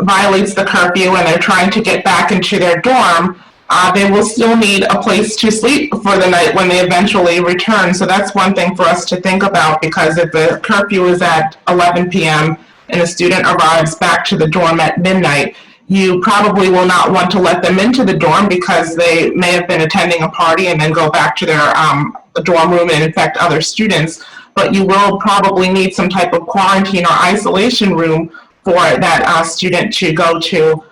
violates the curfew and they're trying to get back into their dorm, they will still need a place to sleep for the night when they eventually return. So that's one thing for us to think about, because if the curfew is at 11 p.m. and a student arrives back to the dorm at midnight, you probably will not want to let them into the dorm because they may have been attending a party and then go back to their dorm room and infect other students. But you will probably need some type of quarantine or isolation room for that student to go to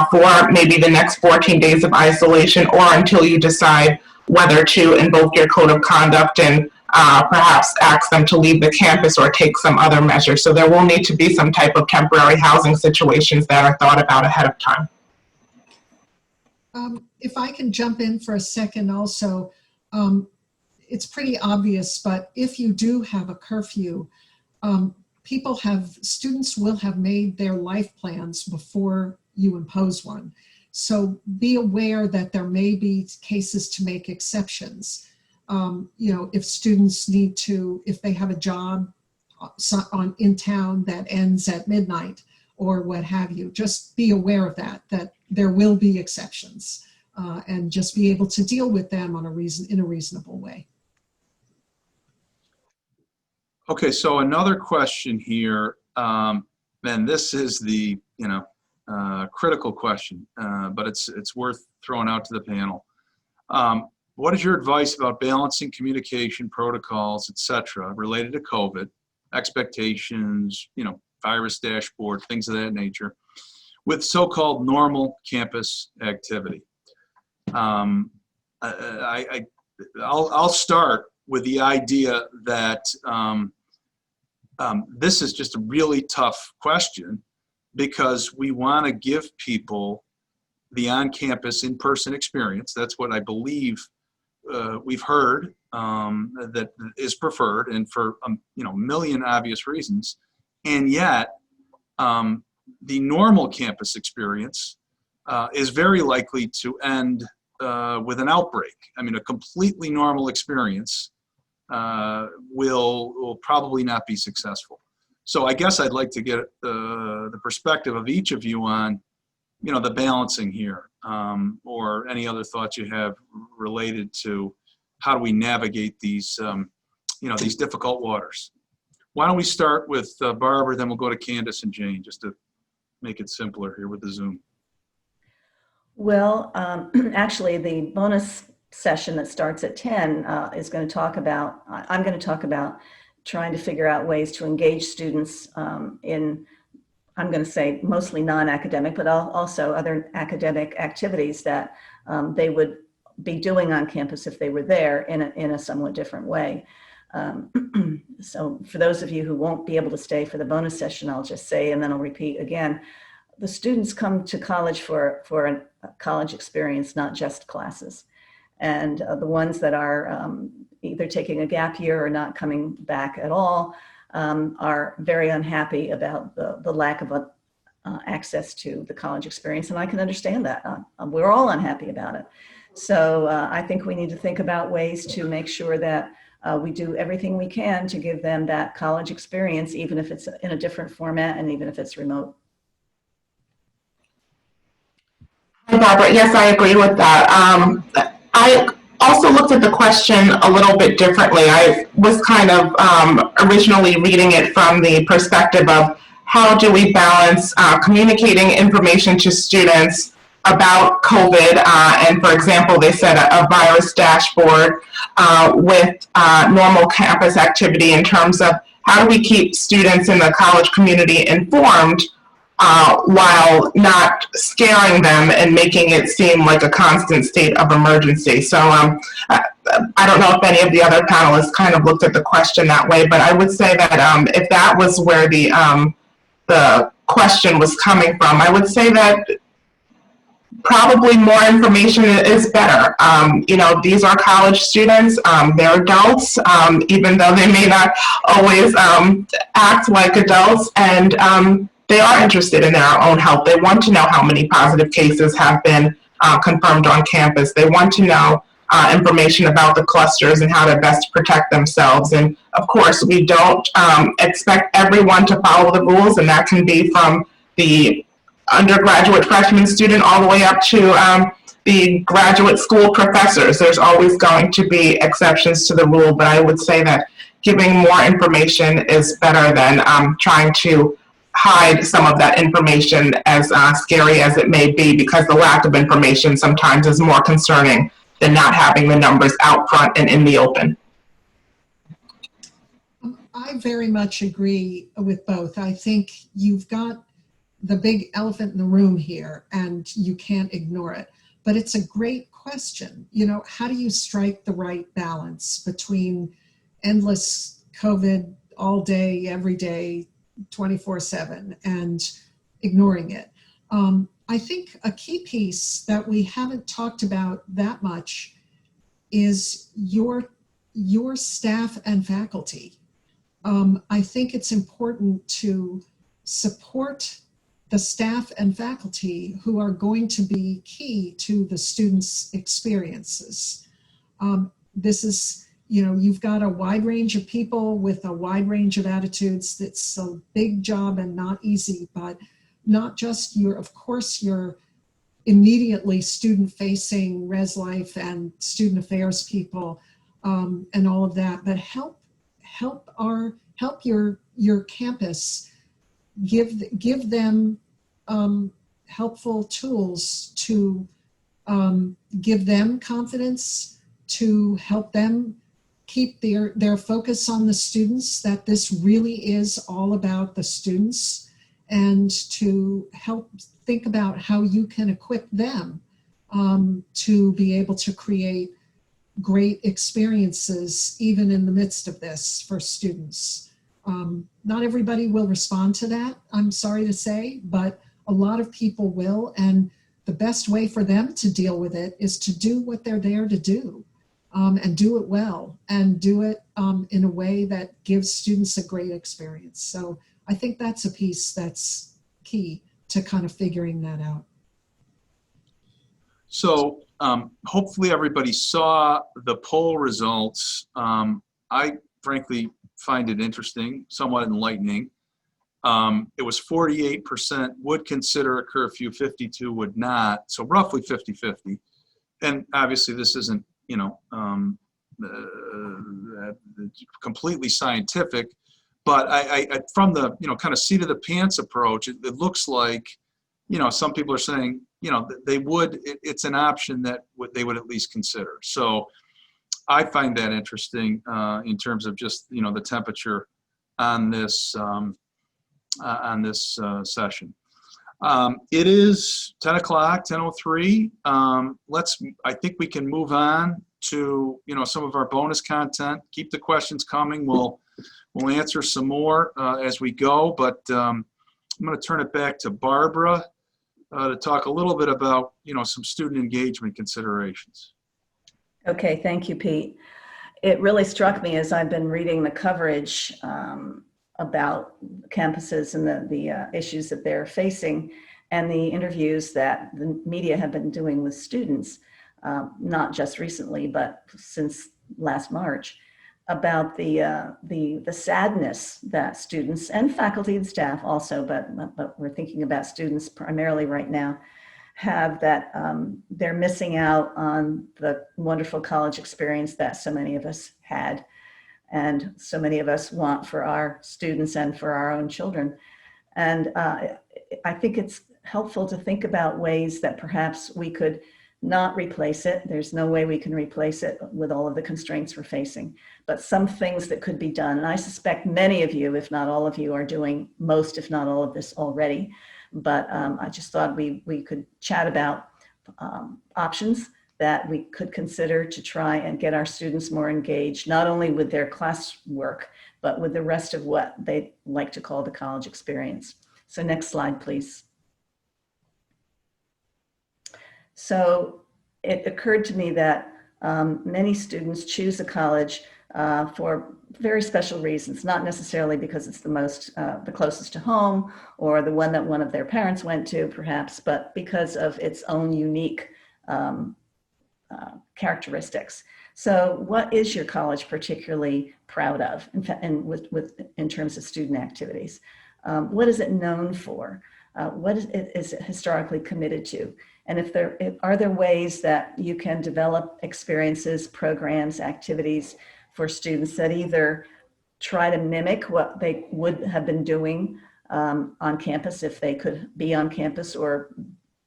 for maybe the next 14 days of isolation, or until you decide whether to invoke your code of conduct and perhaps ask them to leave the campus or take some other measure. So there will need to be some type of temporary housing situations that are thought about ahead of time. If I can jump in for a second also, it's pretty obvious, but if you do have a curfew, students will have made their life plans before you impose one. So be aware that there may be cases to make exceptions. If students need to, if they have a job in town that ends at midnight or what have you, just be aware of that there will be exceptions, and just be able to deal with them in a reasonable way. Okay, so another question here, and this is the critical question, but it's worth throwing out to the panel. What is your advice about balancing communication protocols, etc., related to COVID, expectations, virus dashboard, things of that nature, with so-called normal campus activity? I'll start with the idea that this is just a really tough question, because we want to give people the on-campus in-person experience. That's what I believe we've heard that is preferred, and for a million obvious reasons. And yet, the normal campus experience is very likely to end with an outbreak. I mean, a completely normal experience will probably not be successful. So I guess I'd like to get the perspective of each of you on, the balancing here, or any other thoughts you have related to how do we navigate these, these difficult waters. Why don't we start with Barbara, then we'll go to Candace and Jane, just to make it simpler here with the Zoom. Well, actually, the bonus session that starts at 10 is going to talk about, I'm going to talk about trying to figure out ways to engage students in, I'm going to say mostly non-academic, but also other academic activities that they would be doing on campus if they were there in a somewhat different way. So for those of you who won't be able to stay for the bonus session, I'll just say, and then I'll repeat again, the students come to college for a college experience, not just classes. And the ones that are either taking a gap year or not coming back at all are very unhappy about the lack of access to the college experience. And I can understand that. We're all unhappy about it. So I think we need to think about ways to make sure that we do everything we can to give them that college experience, even if it's in a different format and even if it's remote. Hi, Barbara. Yes, I agree with that. I also looked at the question a little bit differently. I was kind of originally reading it from the perspective of how do we balance communicating information to students about COVID, and for example, they said a virus dashboard with normal campus activity in terms of how do we keep students in the college community informed while not scaring them and making it seem like a constant state of emergency. So I don't know if any of the other panelists kind of looked at the question that way, but I would say that if that was where the question was coming from, I would say that probably more information is better. These are college students, they're adults, even though they may not always act like adults, and they are interested in their own health. They want to know how many positive cases have been confirmed on campus. They want to know information about the clusters and how to best protect themselves. And of course, we don't expect everyone to follow the rules, and that can be from the undergraduate freshman student all the way up to the graduate school professors. There's always going to be exceptions to the rule, but I would say that giving more information is better than trying to hide some of that information, as scary as it may be, because the lack of information sometimes is more concerning than not having the numbers out front and in the open. I very much agree with both. I think you've got the big elephant in the room here and you can't ignore it. But it's a great question. How do you strike the right balance between endless COVID all day, every day, 24/7 and ignoring it? I think a key piece that we haven't talked about that much is your staff and faculty. I think it's important to support the staff and faculty who are going to be key to the students' experiences. This is, you've got a wide range of people with a wide range of attitudes. It's a big job and not easy, but not just of course, your immediately student-facing res life and student affairs people and all of that, but help your campus. Give them helpful tools to give them confidence, to help them keep their focus on the students, that this really is all about the students, and to help think about how you can equip them to be able to create great experiences even in the midst of this for students. Not everybody will respond to that, I'm sorry to say, but a lot of people will, and the best way for them to deal with it is to do what they're there to do, and do it well, and do it in a way that gives students a great experience. So I think that's a piece that's key to kind of figuring that out. So hopefully everybody saw the poll results. I frankly find it interesting, somewhat enlightening. It was 48% would consider a curfew, 52 would not, so roughly 50-50. And obviously this isn't, completely scientific, but I from the, kind of seat of the pants approach, it looks like, some people are saying, they would, it's an option that they would at least consider. So I find that interesting in terms of just, the temperature on this session. It is 10 o'clock, 10:03. I think we can move on to, some of our bonus content. Keep the questions coming. We'll answer some more as we go, but I'm going to turn it back to Barbara to talk a little bit about, some student engagement considerations. Okay, thank you, Pete. It really struck me as I've been reading the coverage about campuses and the issues that they're facing, and the interviews that the media have been doing with students, not just recently, but since last March, about the sadness that students and faculty and staff also, but we're thinking about students primarily right now, have, that they're missing out on the wonderful college experience that so many of us had, and so many of us want for our students and for our own children. And I think it's helpful to think about ways that perhaps we could not replace it. There's no way we can replace it with all of the constraints we're facing, but some things that could be done. And I suspect many of you, if not all of you, are doing most, if not all of this already. But I just thought we could chat about options that we could consider to try and get our students more engaged, not only with their classwork, but with the rest of what they like to call the college experience. So next slide, please. So it occurred to me that many students choose a college for very special reasons, not necessarily because it's the closest to home or the one that one of their parents went to perhaps, but because of its own unique characteristics. So what is your college particularly proud of in terms of student activities? What is it known for? What is it historically committed to? And are there ways that you can develop experiences, programs, activities for students that either try to mimic what they would have been doing on campus if they could be on campus, or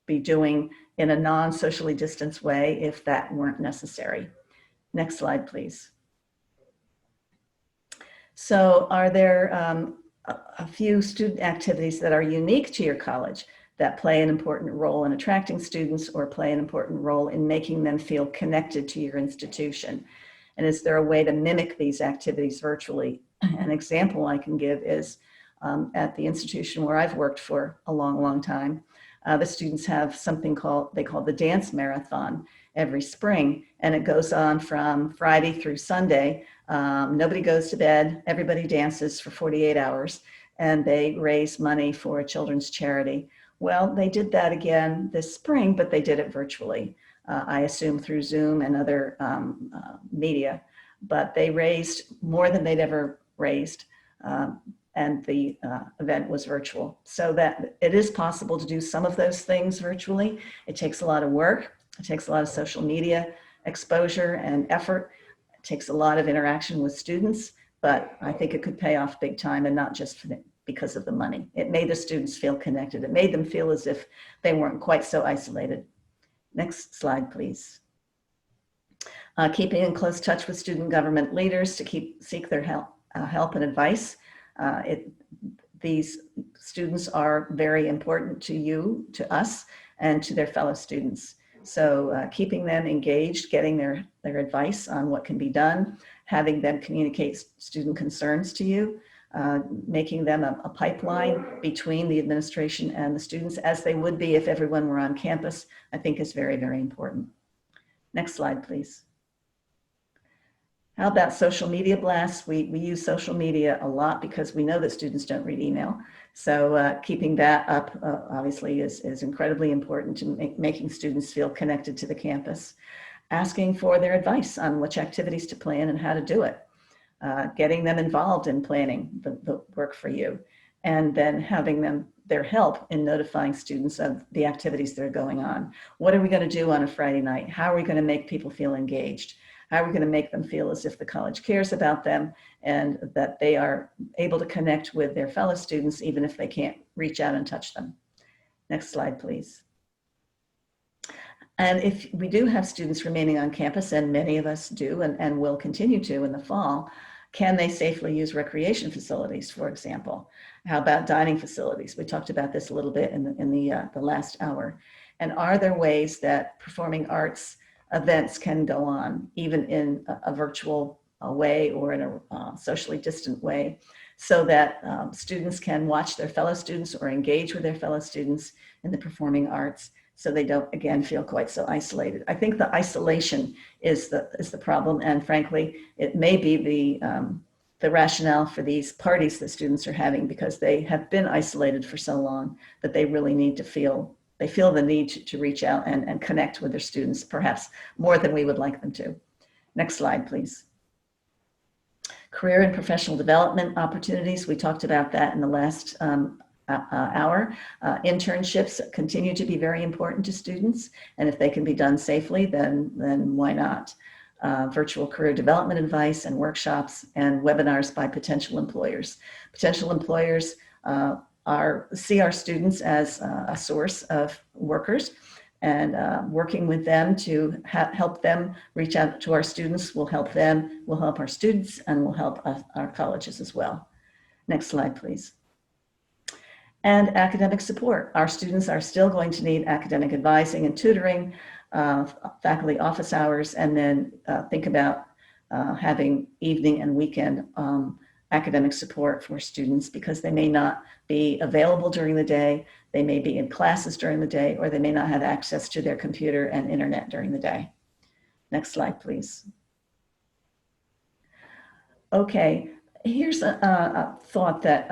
be doing in a non-socially distanced way if that weren't necessary? Next slide, please. So are there a few student activities that are unique to your college that play an important role in attracting students or play an important role in making them feel connected to your institution? And is there a way to mimic these activities virtually? An example I can give is at the institution where I've worked for a long, long time, the students have something they call the dance marathon every spring, and it goes on from Friday through Sunday. Nobody goes to bed, everybody dances for 48 hours, and they raise money for a children's charity. Well, they did that again this spring, but they did it virtually, I assume through Zoom and other media, but they raised more than they'd ever raised, and the event was virtual. So that it is possible to do some of those things virtually. It takes a lot of work. It takes a lot of social media exposure and effort. It takes a lot of interaction with students, but I think it could pay off big time, and not just because of the money. It made the students feel connected. It made them feel as if they weren't quite so isolated. Next slide, please. Keeping in close touch with student government leaders to seek their help and advice. These students are very important to you, to us, and to their fellow students. So keeping them engaged, getting their advice on what can be done, having them communicate student concerns to you, making them a pipeline between the administration and the students, as they would be if everyone were on campus, I think is very, very important. Next slide, please. How about social media blasts? We use social media a lot because we know that students don't read email. So keeping that up obviously is incredibly important to making students feel connected to the campus. Asking for their advice on which activities to plan and how to do it. Getting them involved in planning the work for you, and then having their help in notifying students of the activities that are going on. What are we going to do on a Friday night? How are we going to make people feel engaged? How are we going to make them feel as if the college cares about them and that they are able to connect with their fellow students even if they can't reach out and touch them? Next slide, please. And if we do have students remaining on campus, and many of us do and will continue to in the fall, can they safely use recreation facilities, for example? How about dining facilities? We talked about this a little bit in the last hour. And are there ways that performing arts events can go on, even in a virtual way or in a socially distant way, so that students can watch their fellow students or engage with their fellow students in the performing arts, so they don't, again, feel quite so isolated. I think the isolation is the problem, and frankly, it may be the rationale for these parties that students are having, because they have been isolated for so long that they really need to feel the need to reach out and connect with their students, perhaps more than we would like them to. Next slide, please. Career and professional development opportunities. We talked about that in the last hour. Internships continue to be very important to students, and if they can be done safely, then why not? Virtual career development advice and workshops and webinars by potential employers. Potential employers see our students as a source of workers, and working with them to help them reach out to our students will help them, will help our students, and will help our colleges as well. Next slide, please. And academic support. Our students are still going to need academic advising and tutoring, faculty office hours, and then think about having evening and weekend academic support for students, because they may not be available during the day, they may be in classes during the day, or they may not have access to their computer and internet during the day. Next slide, please. Okay, here's a thought that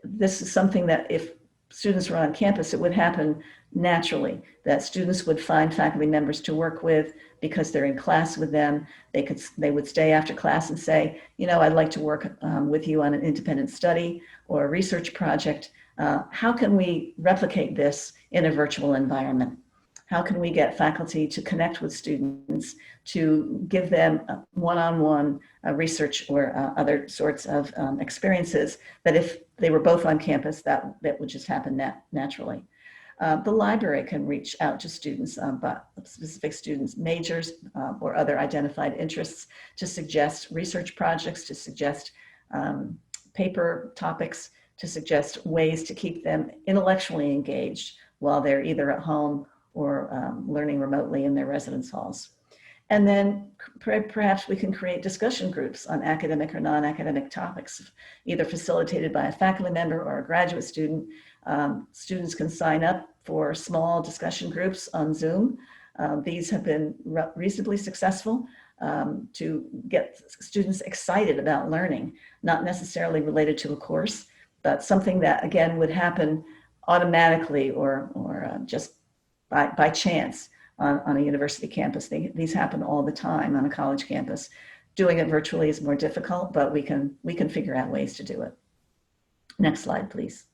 this is something that if students were on campus, it would happen naturally, that students would find faculty members to work with because they're in class with them. They would stay after class and say, you know, I'd like to work with you on an independent study or a research project. How can we replicate this in a virtual environment? How can we get faculty to connect with students, to give them one-on-one research or other sorts of experiences that if they were both on campus, that would just happen naturally. The library can reach out to students, but specific students' majors or other identified interests, to suggest research projects, to suggest paper topics, to suggest ways to keep them intellectually engaged while they're either at home or learning remotely in their residence halls. And then perhaps we can create discussion groups on academic or non-academic topics, either facilitated by a faculty member or a graduate student. Students can sign up for small discussion groups on Zoom. These have been reasonably successful to get students excited about learning, not necessarily related to a course, but something that, again, would happen automatically or just by chance on a university campus. These happen all the time on a college campus. Doing it virtually is more difficult, but we can figure out ways to do it. Next slide, please.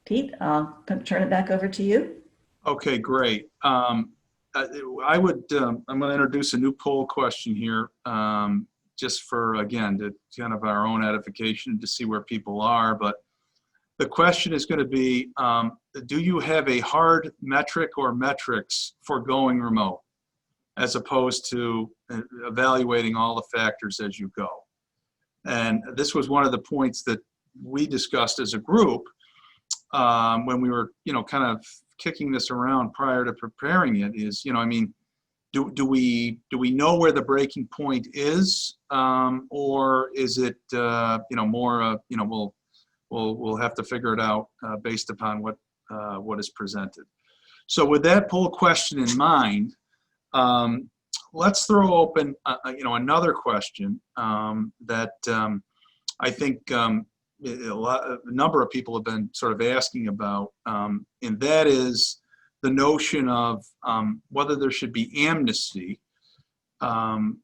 Pete, I'll turn it back over to you. Okay, great. I'm going to introduce a new poll question here, just for, again, to kind of our own edification to see where people are. But the question is going to be, do you have a hard metric or metrics for going remote, as opposed to evaluating all the factors as you go? And this was one of the points that we discussed as a group when we were, kind of kicking this around prior to preparing it. Is, I mean, do we know where the breaking point is, or is it more we'll have to figure it out based upon what is presented. So with that poll question in mind, let's throw open another question that I think a number of people have been sort of asking about, and that is the notion of whether there should be amnesty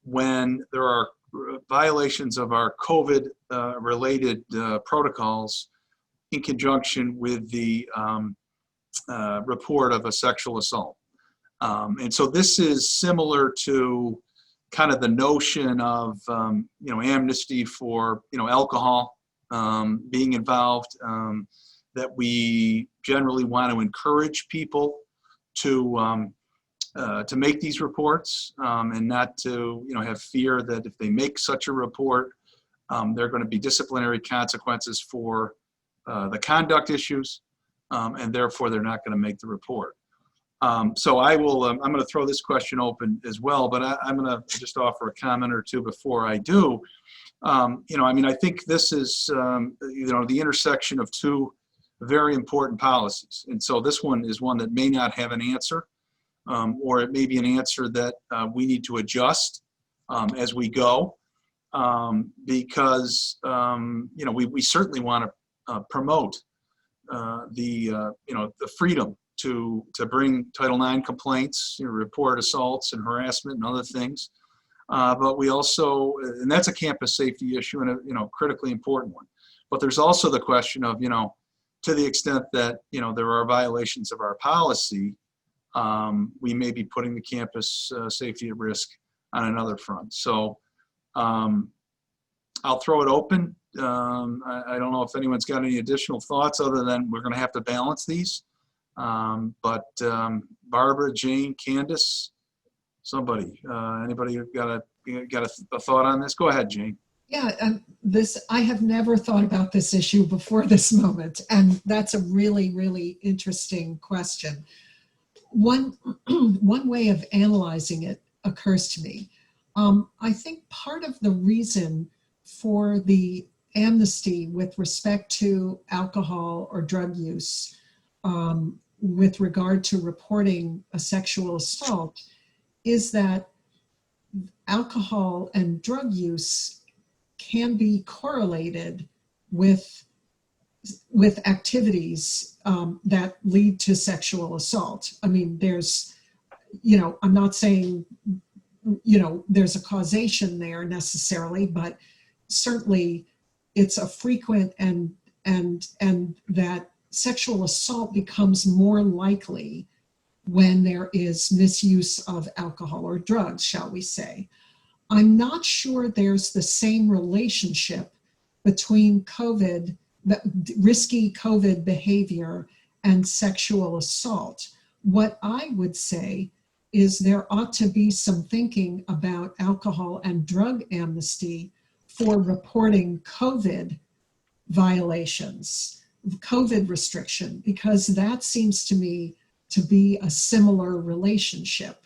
when there are violations of our COVID related protocols in conjunction with the report of a sexual assault. And so this is similar to kind of the notion of amnesty for alcohol being involved, that we generally want to encourage people to make these reports, and not to have fear that if they make such a report, there are going to be disciplinary consequences for the conduct issues, and therefore they're not going to make the report. So I will. I'm going to throw this question open as well, but I'm going to just offer a comment or two before I do. I mean, I think this is the intersection of two very important policies, and so this one is one that may not have an answer, or it may be an answer that we need to adjust as we go, because we certainly want to promote the freedom to bring Title IX complaints, report assaults and harassment and other things. But we also, and that's a campus safety issue and a critically important one. But there's also the question of, to the extent that, there are violations of our policy, we may be putting the campus safety at risk on another front. So I'll throw it open. I don't know if anyone's got any additional thoughts other than we're going to have to balance these. But Barbara, Jane, Candace, somebody, anybody got a thought on this? Go ahead, Jane. Yeah, I have never thought about this issue before this moment, and that's a really, really interesting question. One way of analyzing it occurs to me. I think part of the reason for the amnesty with respect to alcohol or drug use, with regard to reporting a sexual assault, is that alcohol and drug use can be correlated with activities that lead to sexual assault. I mean, there's, I'm not saying, there's a causation there necessarily, but certainly it's a frequent and that sexual assault becomes more likely when there is misuse of alcohol or drugs, shall we say. I'm not sure there's the same relationship between risky COVID behavior and sexual assault. What I would say is there ought to be some thinking about alcohol and drug amnesty for reporting COVID violations, COVID restriction, because that seems to me to be a similar relationship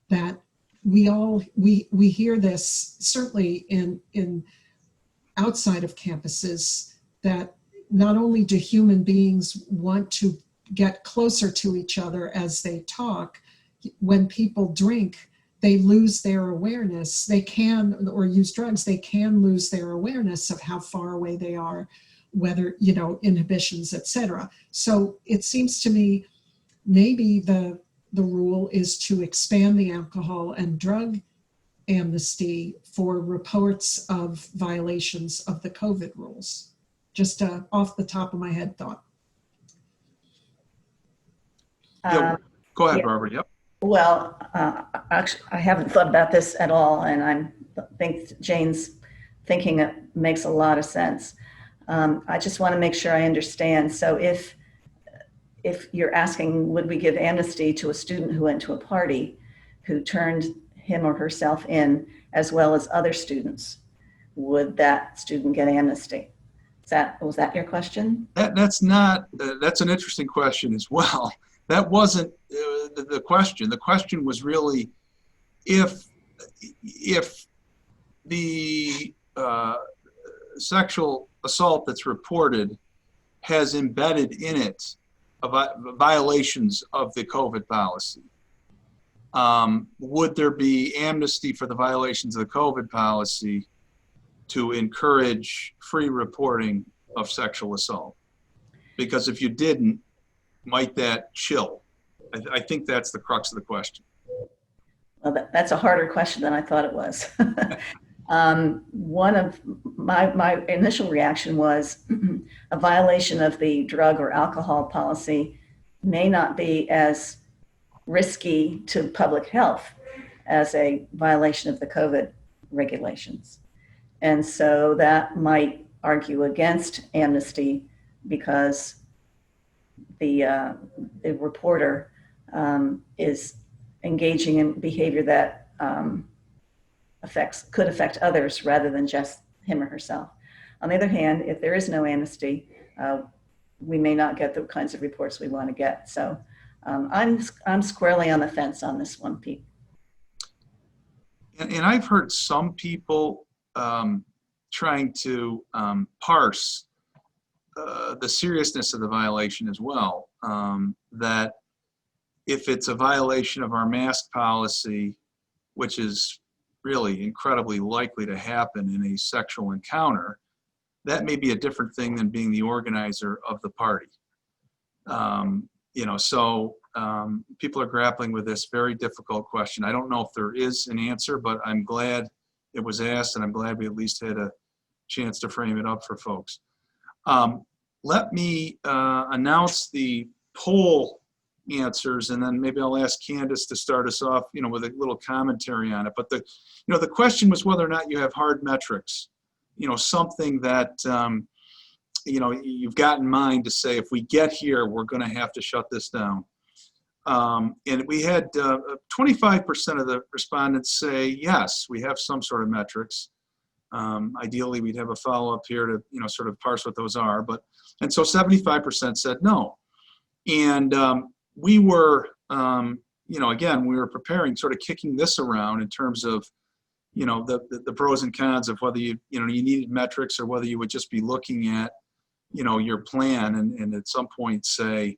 that we hear this certainly in outside of campuses, that not only do human beings want to get closer to each other as they talk, when people drink, they lose their awareness. They can, or use drugs, they can lose their awareness of how far away they are, whether, inhibitions, etc. So it seems to me maybe the rule is to expand the alcohol and drug amnesty for reports of violations of the COVID rules. Just off the top of my head thought. Yeah, go ahead, yeah. Barbara. Yep. Well, actually, I haven't thought about this at all, and I think Jane's thinking makes a lot of sense. I just want to make sure I understand. So if you're asking, would we give amnesty to a student who went to a party, who turned him or herself in, as well as other students, would that student get amnesty? Was that your question? That's an interesting question as well. That wasn't the question. The question was really if the sexual assault that's reported has embedded in it violations of the COVID policy. Would there be amnesty for the violations of the COVID policy to encourage free reporting of sexual assault? Because if you didn't, might that chill? I think that's the crux of the question. Well, that's a harder question than I thought it was. One of my initial reaction was a violation of the drug or alcohol policy may not be as risky to public health as a violation of the COVID regulations. And so that might argue against amnesty because the reporter is engaging in behavior that could affect others rather than just him or herself. On the other hand, if there is no amnesty, we may not get the kinds of reports we want to get. So I'm squarely on the fence on this one, Pete. And I've heard some people trying to parse the seriousness of the violation as well. That if it's a violation of our mask policy, which is really incredibly likely to happen in a sexual encounter, that may be a different thing than being the organizer of the party. So people are grappling with this very difficult question. I don't know if there is an answer, but I'm glad it was asked, and I'm glad we at least had a chance to frame it up for folks. Let me announce the poll answers, and then maybe I'll ask Candace to start us off, with a little commentary on it. But the question was whether or not you have hard metrics, something that, you've got in mind to say, if we get here, we're going to have to shut this down. And we had 25% of the respondents say, yes, we have some sort of metrics. Ideally, we'd have a follow-up here to, sort of parse what those are. And so 75% said no. And we were, again, we were preparing, sort of kicking this around in terms of, the pros and cons of whether you needed metrics or whether you would just be looking at, your plan and at some point say,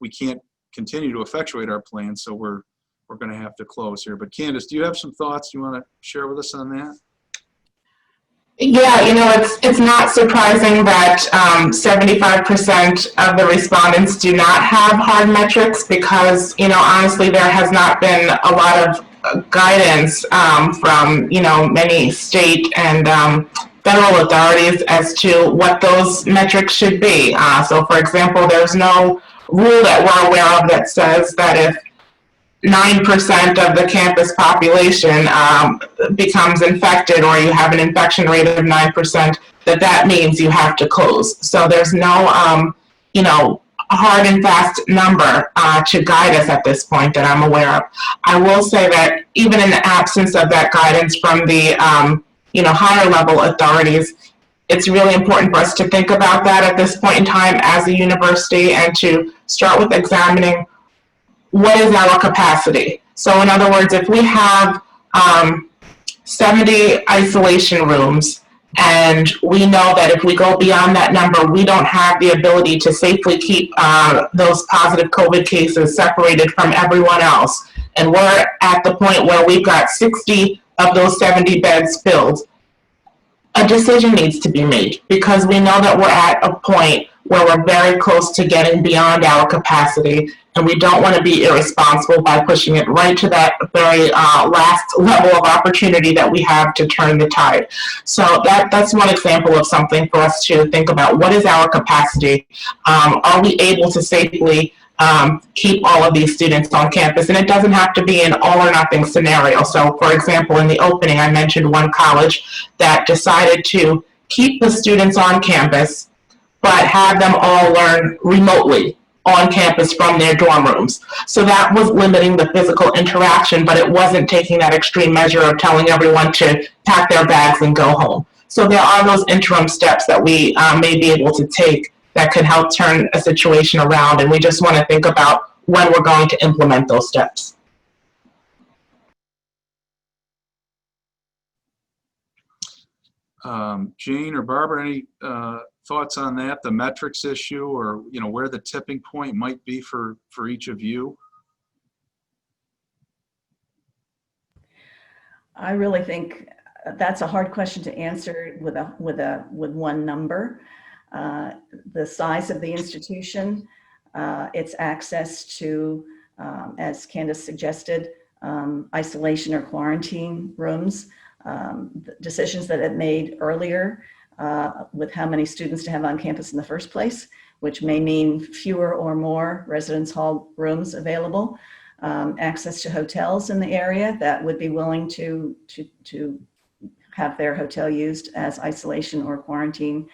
we can't continue to effectuate our plan, so we're going to have to close here. But Candace, do you have some thoughts you want to share with us on that? Yeah, it's not surprising that 75% of the respondents do not have hard metrics because, honestly, there has not been a lot of guidance from, many state and federal authorities as to what those metrics should be. So, for example, there's no rule that we're aware of that says that if 9% of the campus population becomes infected or you have an infection rate of 9%, that means you have to close. So there's no, hard and fast number to guide us at this point that I'm aware of. I will say that even in the absence of that guidance from the, higher level authorities, it's really important for us to think about that at this point in time as a university and to start with examining what is our capacity. So in other words, if we have 70 isolation rooms and we know that if we go beyond that number, we don't have the ability to safely keep those positive COVID cases separated from everyone else, and we're at the point where we've got 60 of those 70 beds filled, a decision needs to be made because we know that we're at a point where we're very close to getting beyond our capacity, and we don't want to be irresponsible by pushing it right to that very last level of opportunity that we have to turn the tide. So that's one example of something for us to think about. What is our capacity? Are we able to safely keep all of these students on campus? And it doesn't have to be an all or nothing scenario. So for example, in the opening, I mentioned one college that decided to keep the students on campus, but have them all learn remotely on campus from their dorm rooms. So that was limiting the physical interaction, but it wasn't taking that extreme measure of telling everyone to pack their bags and go home. So there are those interim steps that we may be able to take that could help turn a situation around, and we just want to think about when we're going to implement those steps. Jane or Barbara, any thoughts on that, the metrics issue, or where the tipping point might be for each of you? I really think that's a hard question to answer with one number. The size of the institution, its access to, as Candace suggested, isolation or quarantine rooms, decisions that it made earlier with how many students to have on campus in the first place, which may mean fewer or more residence hall rooms available, access to hotels in the area that would be willing to have their hotel used as isolation or quarantine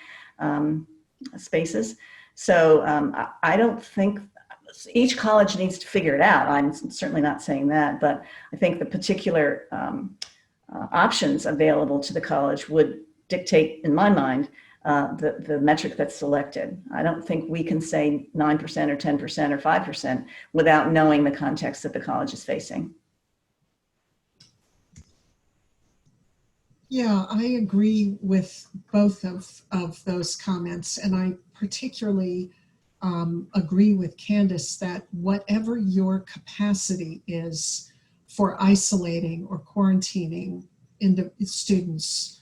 spaces. So I don't think each college needs to figure it out. I'm certainly not saying that, but I think the particular options available to the college would dictate, in my mind, the metric that's selected. I don't think we can say 9% or 10% or 5% without knowing the context that the college is facing. Yeah, I agree with both of those comments, and I particularly agree with Candace that whatever your capacity is for isolating or quarantining students,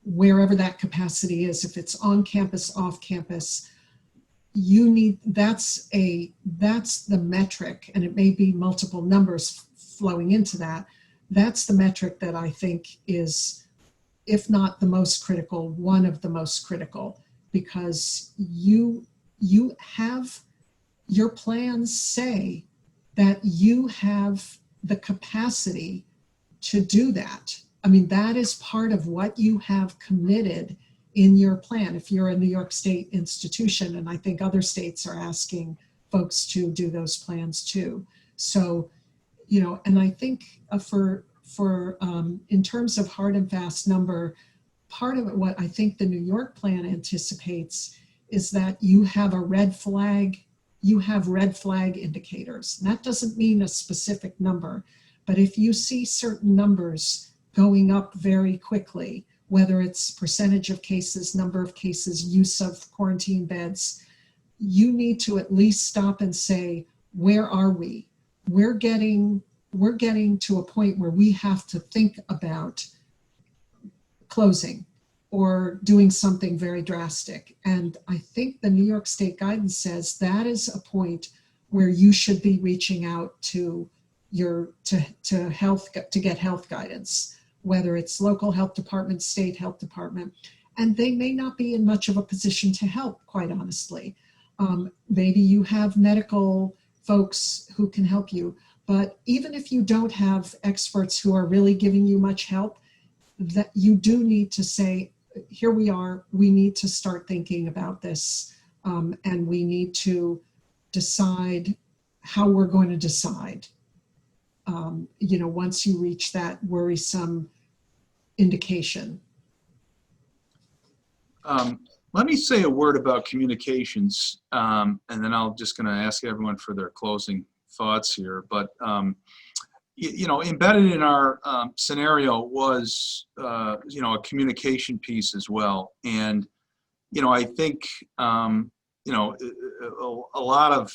wherever that capacity is, if it's on campus, off campus, that's the metric, and it may be multiple numbers flowing into that. That's the metric that I think is, if not the most critical, one of the most critical, because you have your plans say that you have the capacity to do that. I mean, that is part of what you have committed in your plan. If you're a New York State institution, and I think other states are asking folks to do those plans too. So, you know, and I think in terms of hard and fast number, part of it, what I think the New York plan anticipates is that you have a red flag, you have red flag indicators. And that doesn't mean a specific number, but if you see certain numbers going up very quickly, whether it's percentage of cases, number of cases, use of quarantine beds, you need to at least stop and say, where are we? We're getting to a point where we have to think about closing or doing something very drastic. And I think the New York State guidance says that is a point where you should be reaching out to to get health guidance, whether it's local health department, state health department, and they may not be in much of a position to help, quite honestly. Maybe you have medical folks who can help you, but even if you don't have experts who are really giving you much help, that you do need to say, here we are, we need to start thinking about this, and we need to decide how we're going to decide. You know, once you reach that worrisome indication. Let me say a word about communications, and then I'm just going to ask everyone for their closing thoughts here. But you know, embedded in our scenario was you know, a communication piece as well. And you know, I think you know, a lot of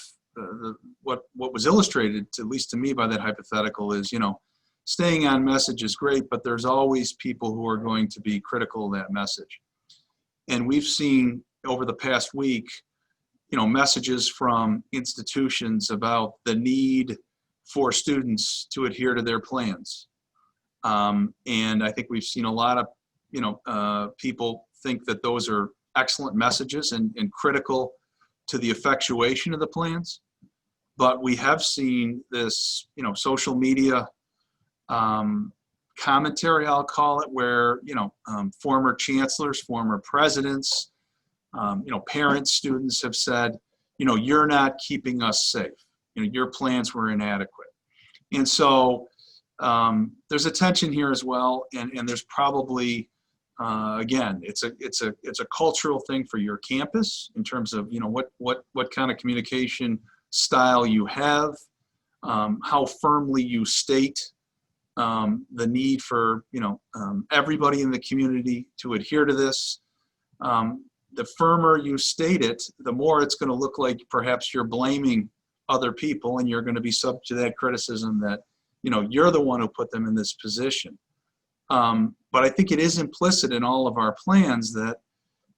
what was illustrated, at least to me, by that hypothetical is, you know, staying on message is great, but there's always people who are going to be critical of that message. And we've seen over the past week, you know, messages from institutions about the need for students to adhere to their plans. And I think we've seen a lot of, you know, people think that those are excellent messages and critical to the effectuation of the plans. But we have seen this, you know, social media commentary, I'll call it, where, you know, former chancellors, former presidents, you know, parents, students have said, you know, you're not keeping us safe. You know, your plans were inadequate. And so there's a tension here as well. And there's probably, again, it's a cultural thing for your campus in terms of, you know, what kind of communication style you have, how firmly you state the need for, you know, everybody in the community to adhere to this. The firmer you state it, the more it's going to look like perhaps you're blaming other people, and you're going to be subject to that criticism that, you know, you're the one who put them in this position. But I think it is implicit in all of our plans that,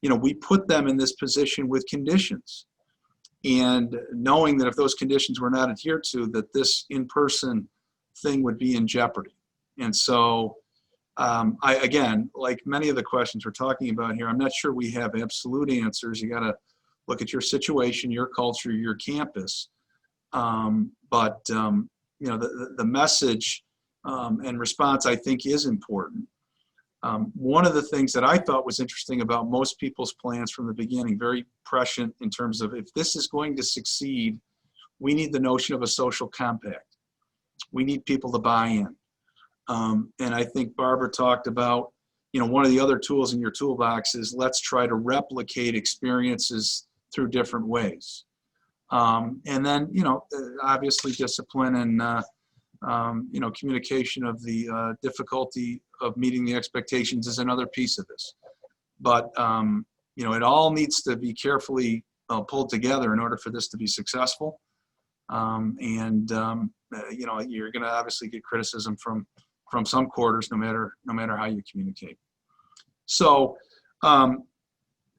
you know, we put them in this position with conditions, and knowing that if those conditions were not adhered to, that this in-person thing would be in jeopardy. And so again, like many of the questions we're talking about here, I'm not sure we have absolute answers. You got to look at your situation, your culture, your campus. But you know, the message and response, I think, is important. One of the things that I thought was interesting about most people's plans from the beginning, very prescient in terms of, if this is going to succeed, we need the notion of a social compact. We need people to buy in. And I think Barbara talked about, you know, one of the other tools in your toolbox is let's try to replicate experiences through different ways. And then, you know, obviously discipline and, you know, communication of the difficulty of meeting the expectations is another piece of this. But, you know, it all needs to be carefully pulled together in order for this to be successful. You know, you're going to obviously get criticism from some quarters, no matter how you communicate. So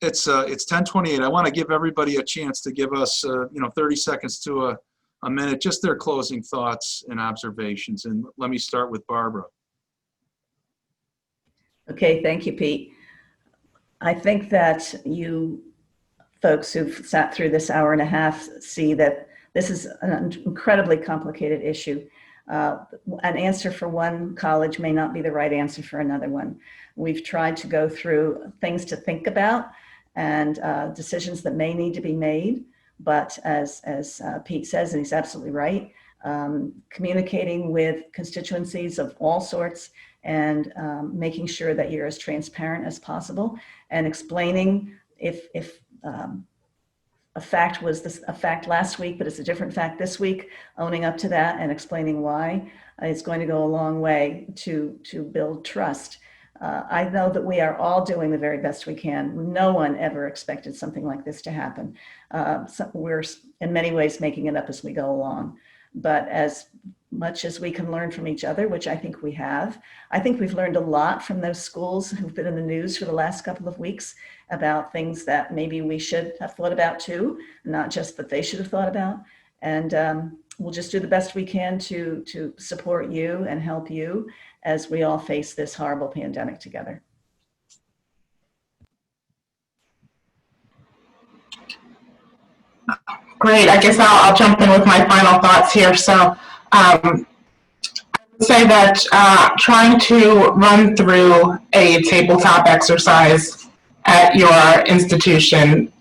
it's 10:28. I want to give everybody a chance to give us, you know, 30 seconds to a minute, just their closing thoughts and observations. And let me start with Barbara. Okay, thank you, Pete. I think that you folks who've sat through this hour and a half see that this is an incredibly complicated issue. An answer for one college may not be the right answer for another one. We've tried to go through things to think about and decisions that may need to be made. But as Pete says, and he's absolutely right, communicating with constituencies of all sorts and making sure that you're as transparent as possible and explaining if a fact was a fact last week, but it's a different fact this week, owning up to that and explaining why is going to go a long way to build trust. I know that we are all doing the very best we can. No one ever expected something like this to happen. So we're in many ways making it up as we go along. But as much as we can learn from each other, which I think we have, I think we've learned a lot from those schools who've been in the news for the last couple of weeks about things that maybe we should have thought about too, not just that they should have thought about. And we'll just do the best we can to support you and help you as we all face this horrible pandemic together. Great. I guess I'll jump in with my final thoughts here. So I would say that trying to run through a tabletop exercise at your institution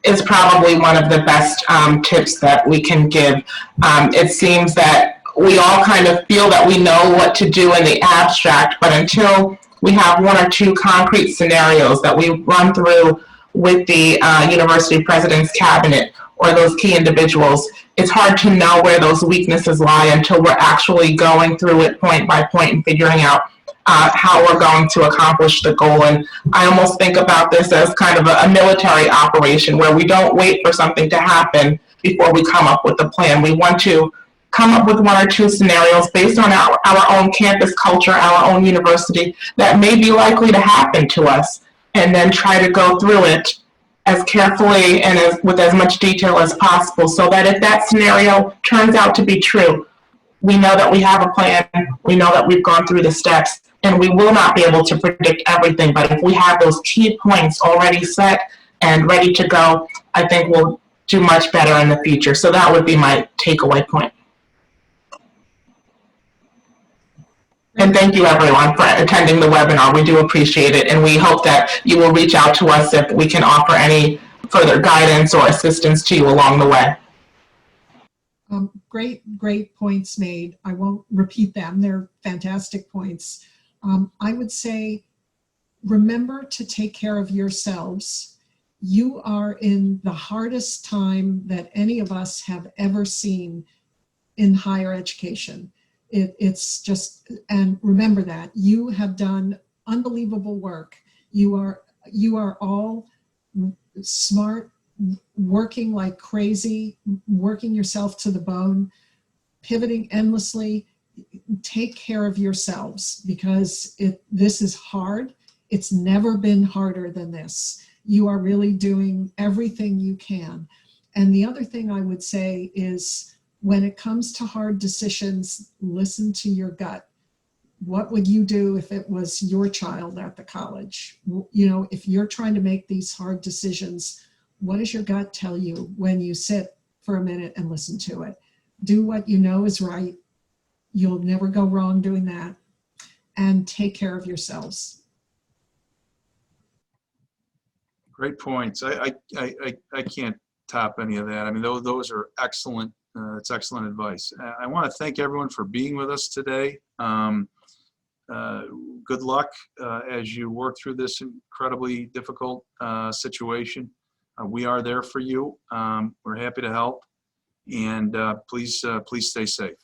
is probably one of the best tips that we can give. It seems that we all kind of feel that we know what to do in the abstract, but until we have one or two concrete scenarios that we run through with the university president's cabinet or those key individuals, it's hard to know where those weaknesses lie until we're actually going through it point by point and figuring out how we're going to accomplish the goal. And I almost think about this as kind of a military operation where we don't wait for something to happen before we come up with a plan. We want to come up with one or two scenarios based on our own campus culture, our own university, that may be likely to happen to us, and then try to go through it as carefully and with as much detail as possible so that if that scenario turns out to be true, we know that we have a plan, we know that we've gone through the steps, and we will not be able to predict everything, but if we have those key points already set and ready to go, I think we'll do much better in the future. So that would be my takeaway point. And thank you everyone for attending the webinar. We do appreciate it, and we hope that you will reach out to us if we can offer any further guidance or assistance to you along the way. Great points made. I won't repeat them. They're fantastic points. I would say, remember to take care of yourselves. You are in the hardest time that any of us have ever seen in higher education. It's just, and remember that you have done unbelievable work. You are all smart, working like crazy, working yourself to the bone, pivoting endlessly. Take care of yourselves because this is hard. It's never been harder than this. You are really doing everything you can. And the other thing I would say is, when it comes to hard decisions, listen to your gut. What would you do if it was your child at the college? You know, if you're trying to make these hard decisions, what does your gut tell you when you sit for a minute and listen to it? Do what you know is right. You'll never go wrong doing that. And take care of yourselves. Great points. I can't top any of that. I mean, those are excellent. It's excellent advice. I want to thank everyone for being with us today. Good luck as you work through this incredibly difficult situation. We are there for you. We're happy to help, and please stay safe.